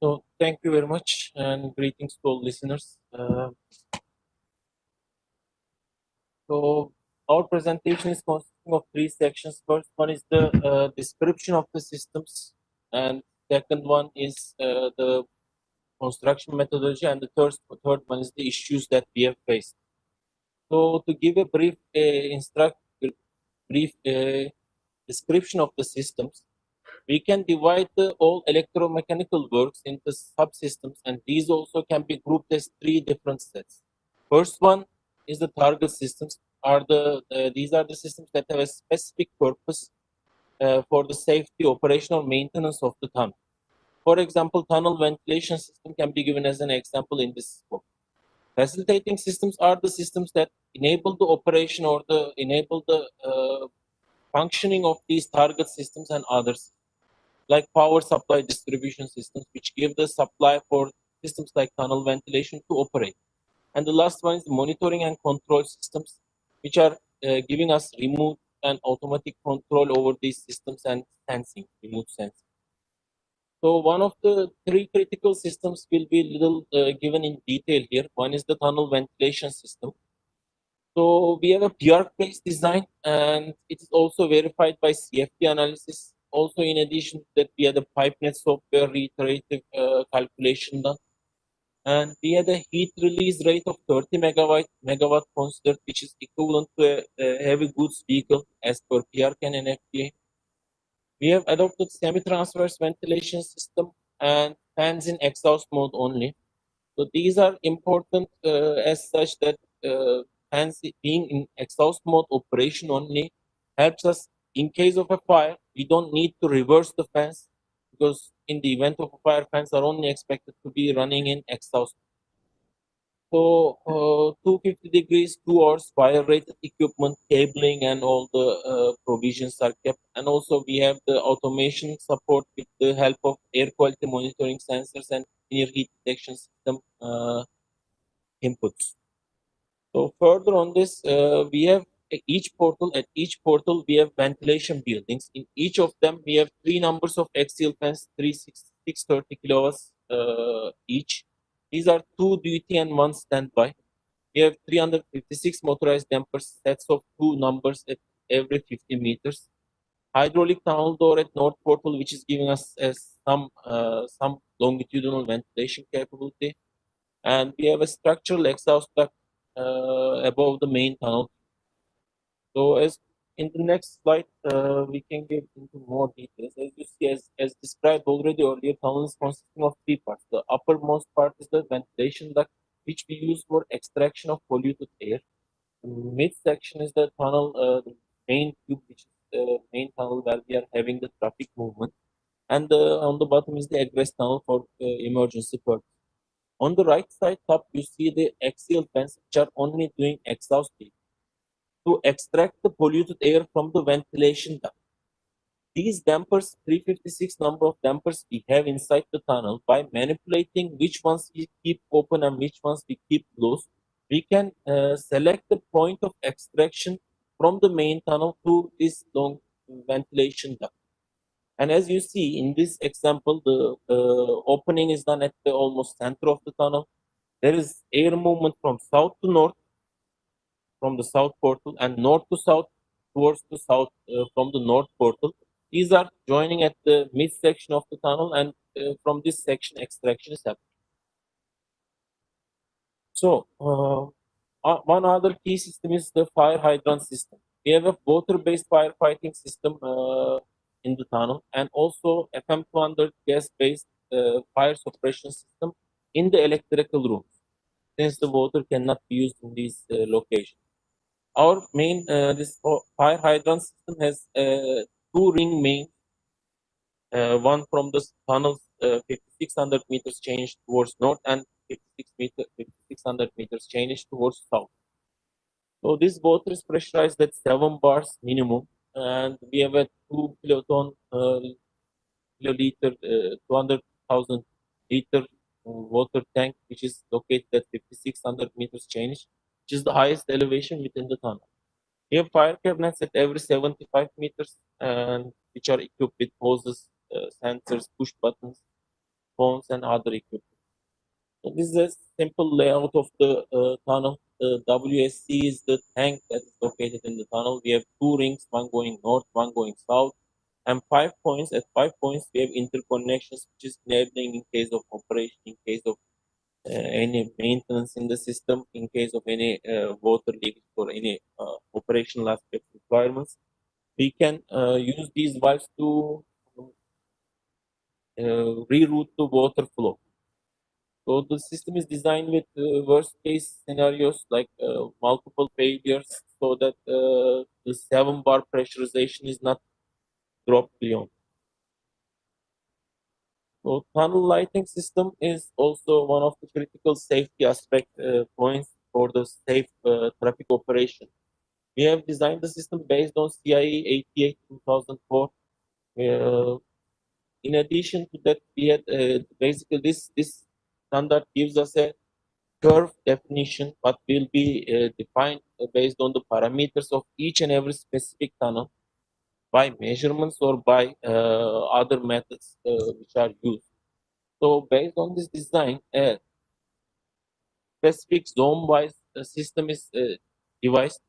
So thank you very much, and greetings to all listeners. So our presentation is consisting of three sections. First one is the description of the systems, and second one is the construction methodology, and the third one is the issues that we have faced. So to give a brief description of the systems, we can divide all electromechanical works into subsystems, and these also can be grouped as three different sets. First one is the target systems. These are the systems that have a specific purpose for the safety, operational maintenance of the tunnel. For example, tunnel ventilation system can be given as an example in this scope. Facilitating systems are the systems that enable the operation or enable the functioning of these target systems and others, like power supply distribution systems, which give the supply for systems like tunnel ventilation to operate. And the last one is monitoring and control systems, which are giving us remote and automatic control over these systems and sensing, remote sensing. So one of the three critical systems will be little given in detail here. One is the tunnel ventilation system. So we have a PR-based design, and it is also verified by CFD analysis. Also, in addition to that, we had a PipeNet software reiterative calculation done. And we had a heat release rate of 30 megawatt considered, which is equivalent to a heavy goods vehicle as per PRCAN and FDA. We have adopted semi-transverse ventilation system and fans in exhaust mode only. So these are important as such that fans being in exhaust mode operation only helps us in case of a fire. We don't need to reverse the fans because in the event of a fire, fans are only expected to be running in exhaust. So 250 degrees, 2 hours, fire rated equipment, cabling, and all the provisions are kept. And also we have the automation support with the help of air quality monitoring sensors and near heat detection system inputs. So further on this, we have at each portal we have ventilation buildings. In each of them, we have three numbers of axial fans, 630 kilowatts each. These are two duty and one standby. We have 356 motorized dampers, sets of two numbers at every 50 meters. Hydraulic tunnel door at north portal, which is giving us some longitudinal ventilation capability. And we have a structural exhaust duct above the main tunnel. So as in the next slide, we can get into more details. As you see, as described already earlier, tunnel is consisting of three parts. The uppermost part is the ventilation duct, which we use for extraction of polluted air. The mid-section is the tunnel, the main tube, which is the main tunnel where we are having the traffic movement. And on the bottom is the egress tunnel for emergency purpose. On the right side top, you see the axial fans, which are only doing exhaust heat to extract the polluted air from the ventilation duct. These dampers, 356 number of dampers we have inside the tunnel, by manipulating which ones we keep open and which ones we keep closed, we can select the point of extraction from the main tunnel to this long ventilation duct. And as you see in this example, the opening is done at the almost center of the tunnel. There is air movement from south to north from the south portal and north to south towards the south from the north portal. These are joining at the midsection of the tunnel, and from this section extraction is happening. So one other key system is the fire hydrant system. We have a water-based firefighting system in the tunnel, and also FM200 gas-based fire suppression system in the electrical rooms, since the water cannot be used in these locations. Our main this fire hydrant system has two ring mains, one from the tunnel's 5600 meters change towards north and 5600 meters change towards south. So this water is pressurized at 7 bars minimum, and we have a 2 kiloton kiloliter 200,000 liter water tank, which is located at 5600 meters change, which is the highest elevation within the tunnel. We have fire cabinets at every 75 meters, and which are equipped with hoses, sensors, push buttons, phones, and other equipment. So this is a simple layout of the tunnel. The WSC is the tank that is located in the tunnel. We have two rings, one going north, one going south, and 5 points. At 5 points, we have interconnections, which is enabling in case of operation, in case of any maintenance in the system, in case of any water leakage or any operational aspect requirements. We can use these valves to reroute the water flow. So the system is designed with worst case scenarios like multiple failures, so that the 7 bar pressurization is not dropped beyond. So tunnel lighting system is also one of the critical safety aspect points for the safe traffic operation. We have designed the system based on CIE 88 2004. In addition to that, we had basically this standard gives us a curve definition, but will be defined based on the parameters of each and every specific tunnel by measurements or by other methods which are used. So based on this design, a specific zone-wise system is devised.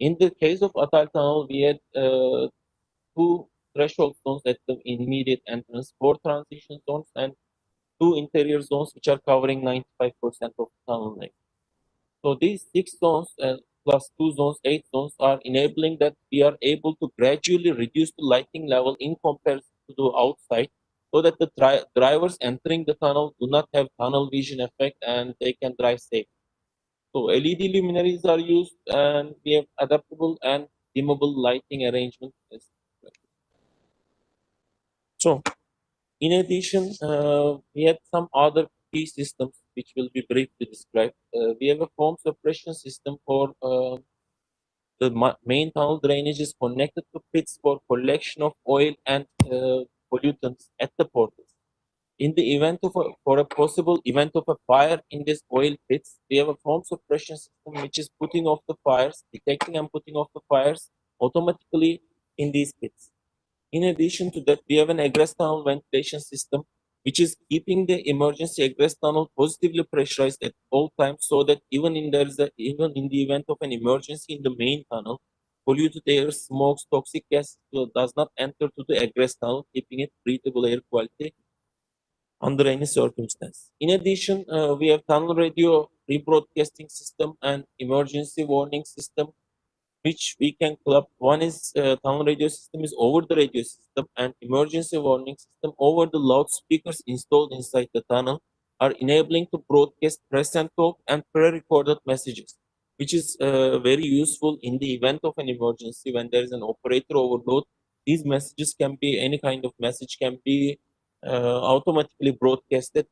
In the case of Atal Tunnel, we had two threshold zones at the immediate entrance, four transition zones, and two interior zones, which are covering 95% of the tunnel length. So these 6 zones plus 2 zones, 8 zones are enabling that we are able to gradually reduce the lighting level in comparison to the outside, so that the drivers entering the tunnel do not have tunnel vision effect and they can drive safe. So LED luminaries are used, and we have adaptable and dimmable lighting arrangement. So in addition, we have some other key systems which will be briefly described. We have a foam suppression system for the main tunnel drainage is connected to pits for collection of oil and pollutants at the portals. In the event of for a possible event of a fire in these oil pits, we have a foam suppression system which is putting off the fires, detecting and putting off the fires automatically in these pits. In addition to that, we have an egress tunnel ventilation system, which is keeping the emergency egress tunnel positively pressurized at all times, so that even in the event of an emergency in the main tunnel, polluted air, smokes, toxic gas does not enter to the egress tunnel, keeping it breathable air quality under any circumstance. In addition, we have tunnel radio rebroadcasting system and emergency warning system, which we can club. One is tunnel radio system is over the radio system, and emergency warning system over the loudspeakers installed inside the tunnel are enabling to broadcast press and talk and pre-recorded messages, which is very useful in the event of an emergency when there is an operator overload. These messages can be any kind of message, can be automatically broadcasted,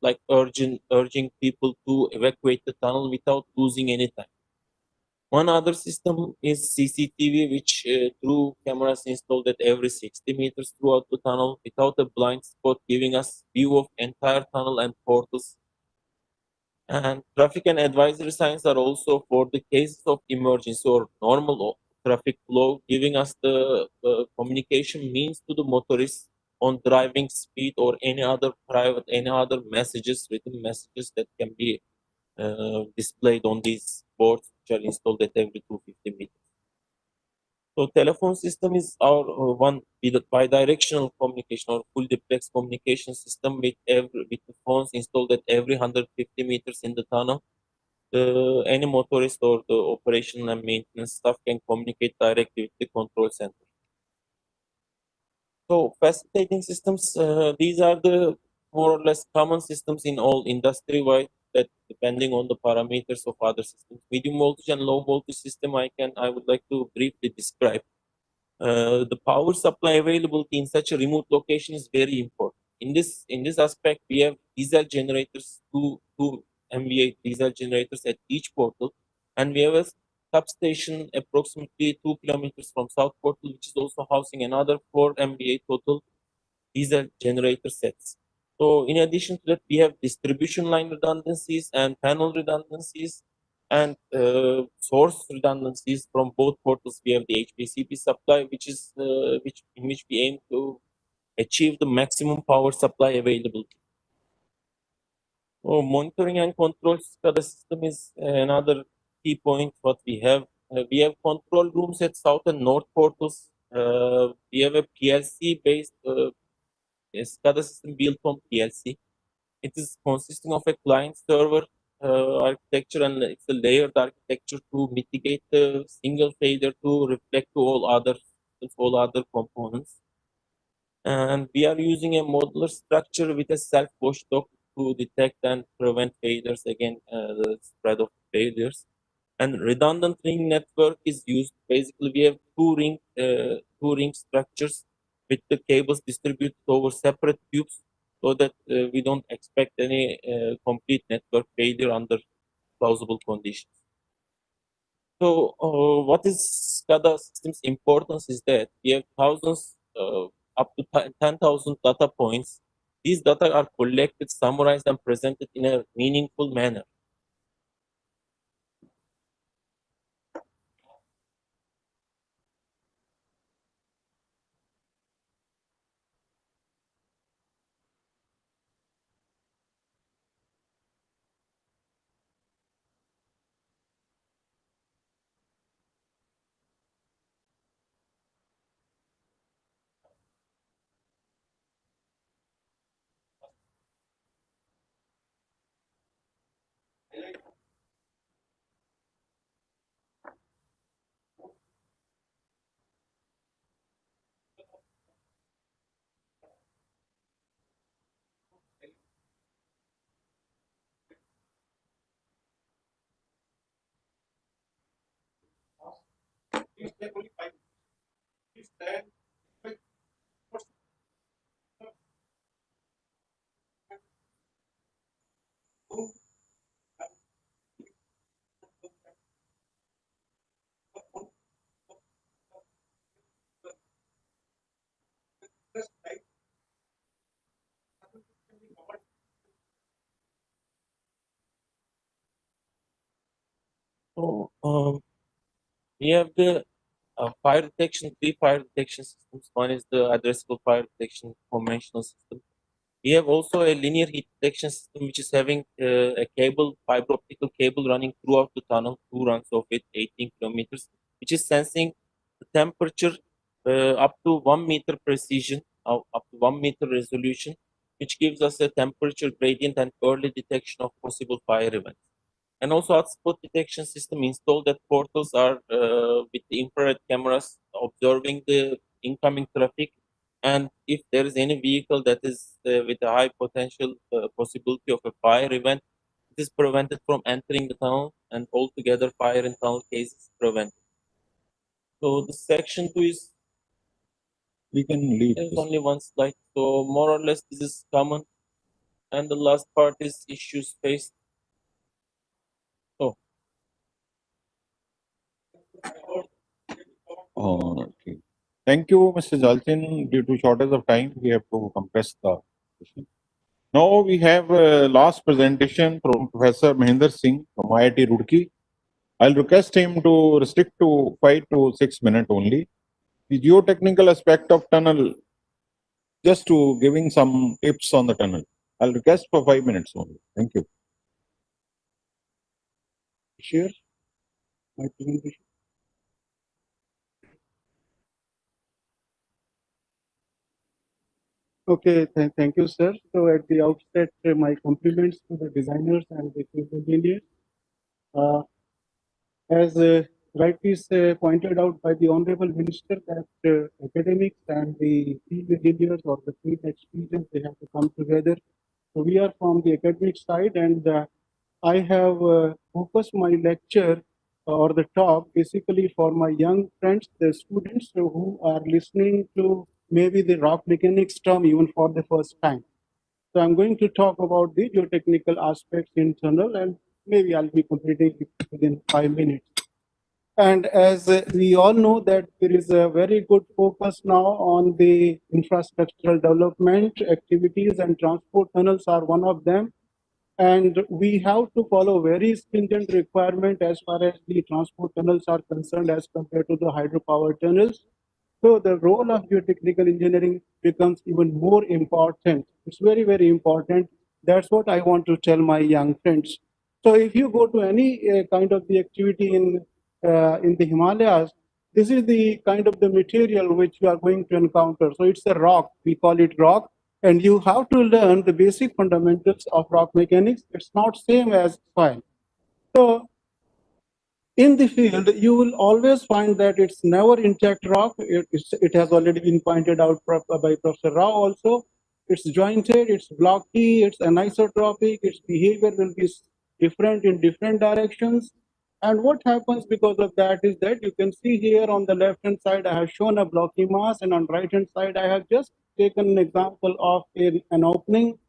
like urging people to evacuate the tunnel without losing any time. One other system is CCTV, which through cameras installed at every 60 meters throughout the tunnel without a blind spot, giving us view of entire tunnel and portals. And traffic and advisory signs are also for the cases of emergency or normal traffic flow, giving us the communication means to the motorists on driving speed or any other messages, written messages that can be displayed on these boards, which are installed at every 250 meters. So telephone system is our one bidirectional communication or full duplex communication system with the phones installed at every 150 meters in the tunnel. Any motorist or the operation and maintenance staff can communicate directly with the control center. So facilitating systems, these are the more or less common systems in all industry-wide, that depending on the parameters of other systems. Medium voltage and low voltage system I would like to briefly describe. The power supply availability in such a remote location is very important. In this aspect, we have diesel generators, two MVA diesel generators at each portal, and we have a substation approximately 2 kilometers from South Portal, which is also housing another 4 MVA total diesel generator sets. So in addition to that, we have distribution line redundancies and panel redundancies and source redundancies from both portals. We have the HPCP supply, which is in which we aim to achieve the maximum power supply availability. So monitoring and control SCADA system is another key point. What we have control rooms at south and north portals. We have a PLC based SCADA system built on PLC. It is consisting of a client server architecture, and it's a layered architecture to mitigate the single failure to reflect to all other components. And we are using a modular structure with a self-watchdog to detect and prevent failures, again, the spread of failures. And redundant ring network is used. Basically, we have two ring structures with the cables distributed over separate tubes, so that we don't expect any complete network failure under plausible conditions. So, what is SCADA system's importance is that we have thousands, up to 10,000 data points. These data are collected, summarized, and presented in a meaningful manner. So, we have the fire detection, three fire detection systems. One is the addressable fire detection conventional system. We have also a linear heat detection system, which is having a cable, fiber optical cable running throughout the tunnel, two runs of it, 18 kilometers, which is sensing the temperature up to 1 meter precision, up to 1 meter resolution, which gives us a temperature gradient and early detection of possible fire events. And also hotspot detection system installed at portals are with the infrared cameras observing the incoming traffic, and if there is any vehicle that is with a high potential possibility of a fire event, it is prevented from entering the tunnel, and altogether fire in tunnel cases prevented. So the section 2 is We can leave there's this. only one slide, so more or less this is common, and the last part is issues faced. So Okay. Thank you, Mr. Jalchin. Due to shortage of time, we have to compress the session. Now we have last presentation from Professor Mahinder Singh from IIT Roorkee. I'll request him to restrict to 5 to 6 minutes only. The geotechnical aspect of tunnel, just to giving some tips on the tunnel. I'll request for 5 minutes only. Thank you. Share my presentation. Okay, thank you, sir. So at the outset, my compliments to the designers and the field engineers. As rightly pointed out by the Honorable Minister, that academics and the field engineers or the field experience, they have to come together. So we are from the academic side, and I have focused my lecture or the talk basically for my young friends, the students who are listening to maybe the rock mechanics term even for the first time. So I'm going to talk about the geotechnical aspects in tunnel, and maybe I'll be completing it within 5 minutes. And as we all know that there is a very good focus now on the infrastructural development activities, and transport tunnels are one of them. And we have to follow very stringent requirement as far as the transport tunnels are concerned as compared to the hydropower tunnels. So the role of geotechnical engineering becomes even more important. It's very, very important. That's what I want to tell my young friends. So if you go to any kind of the activity in the Himalayas, this is the kind of the material which you are going to encounter. So it's a rock, we call it rock, and you have to learn the basic fundamentals of rock mechanics. It's not same as soil. So in the field, you will always find that it's never intact rock. It has already been pointed out by Professor Rao also. It's jointed, it's blocky, it's anisotropic, its behavior will be different in different directions. And what happens because of that is that you can see here on the left hand side, I have shown a blocky mass, and on right hand side, I have just taken an example of an opening.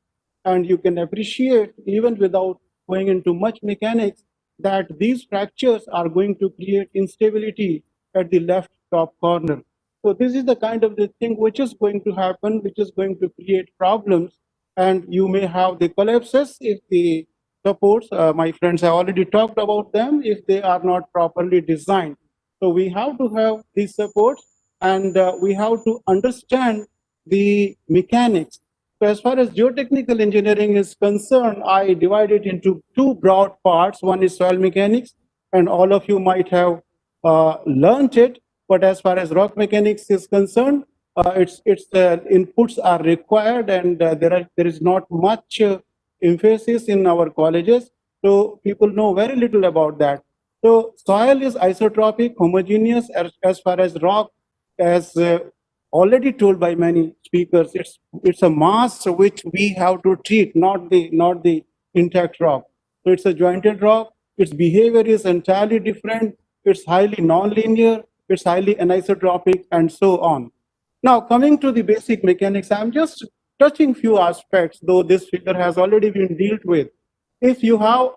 And you can appreciate, even without going into much mechanics, that these fractures are going to create instability at the left top corner. So this is the kind of the thing which is going to happen, which is going to create problems. And you may have the collapses if the supports, my friends have already talked about them, if they are not properly designed. So we have to have these supports, and we have to understand the mechanics. So as far as geotechnical engineering is concerned, I divide it into two broad parts. One is soil mechanics, and all of you might have learned it. But as far as rock mechanics is concerned, its inputs are required, and there is not much emphasis in our colleges. So people know very little about that. So soil is isotropic, homogeneous. As far as rock, as already told by many speakers, it's a mass which we have to treat, not the intact rock. So it's a jointed rock. Its behavior is entirely different. It's highly nonlinear. it's highly anisotropic, and so on. Now, coming to the basic mechanics, I'm just touching few aspects, though this figure has already been dealt with. If you have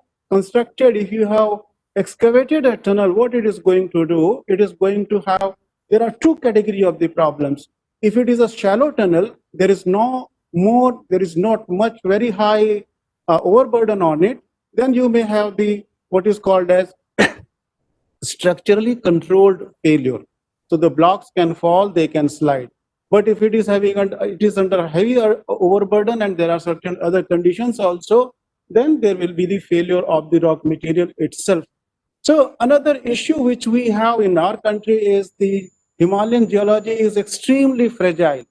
excavated a tunnel, what it is going to do, it is going to have, there are two categories of the problems. If it is a shallow tunnel, there is not much very high overburden on it, then you may have the, what is called as structurally controlled failure. So the blocks can fall, they can slide. But if it is under heavier overburden and there are certain other conditions also, then there will be the failure of the rock material itself. So another issue which we have in our country is the Himalayan geology is extremely fragile,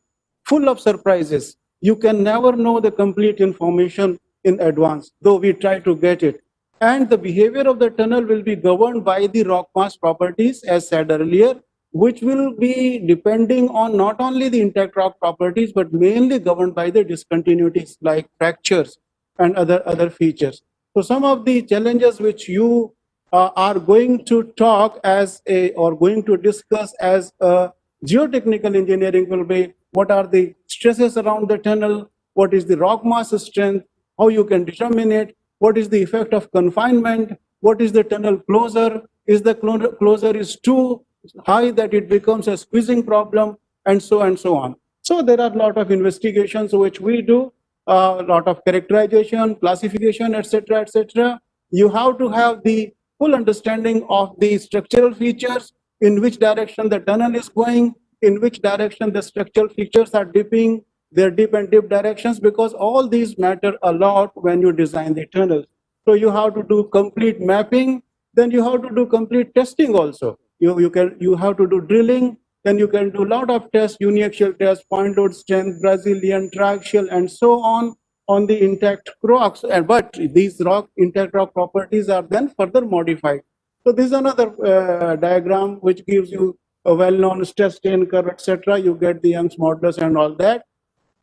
full of surprises. You can never know the complete information in advance, though we try to get it. And the behavior of the tunnel will be governed by the rock mass properties, as said earlier, which will be depending on not only the intact rock properties, but mainly governed by the discontinuities like fractures and other features. So some of the challenges which you are going to talk as or going to discuss as a geotechnical engineering will be what are the stresses around the tunnel, what is the rock mass strength, how you can determine it, what is the effect of confinement, what is the tunnel closure, is the closure is too high that it becomes a squeezing problem, and so on. So there are a lot of investigations which we do, a lot of characterization, classification, etc., etc. You have to have the full understanding of the structural features, in which direction the tunnel is going, in which direction the structural features are dipping, their dip and dip directions, because all these matter a lot when you design the tunnels. So you have to do complete mapping, then you have to do complete testing also. You have to do drilling, then you can do a lot of tests, uniaxial tests, point load strength, Brazilian, triaxial, and so on the intact rocks. But these intact rock properties are then further modified. So this is another diagram which gives you a well-known stress strain curve, etc. You get the Young's modulus and all that.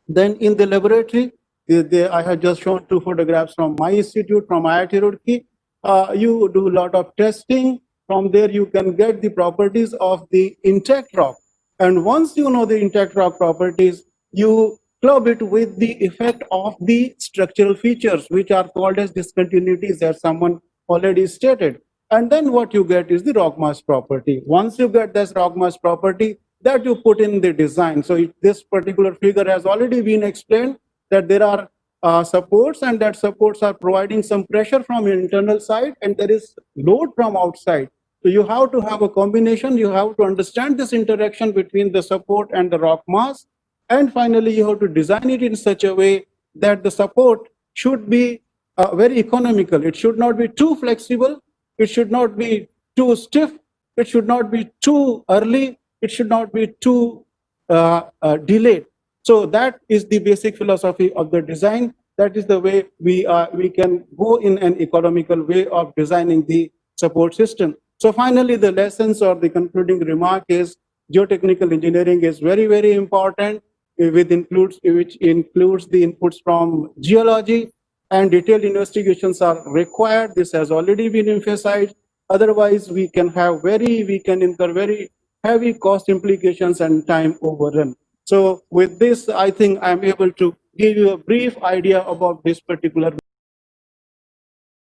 Then in the laboratory, I have just shown two photographs from my institute, from IIT Roorkee. You do a lot of testing. From there, you can get the properties of the intact rock. And once you know the intact rock properties, you club it with the effect of the structural features, which are called as discontinuities, as someone already stated. And then what you get is the rock mass property. Once you get this rock mass property, that you put in the design. So this particular figure has already been explained that there are supports, and that supports are providing some pressure from internal side, and there is load from outside. So you have to have a combination. You have to understand this interaction between the support and the rock mass. And finally, you have to design it in such a way that the support should be very economical. It should not be too flexible. It should not be too stiff. It should not be too early. It should not be too delayed. So that is the basic philosophy of the design. That is the way we can go in an economical way of designing the support system. So finally, the lessons or the concluding remark is geotechnical engineering is very, very important, which includes the inputs from geology, and detailed investigations are required. This has already been emphasized. Otherwise, we can incur very heavy cost implications and time overrun. So with this, I think I'm able to give you a brief idea about this particular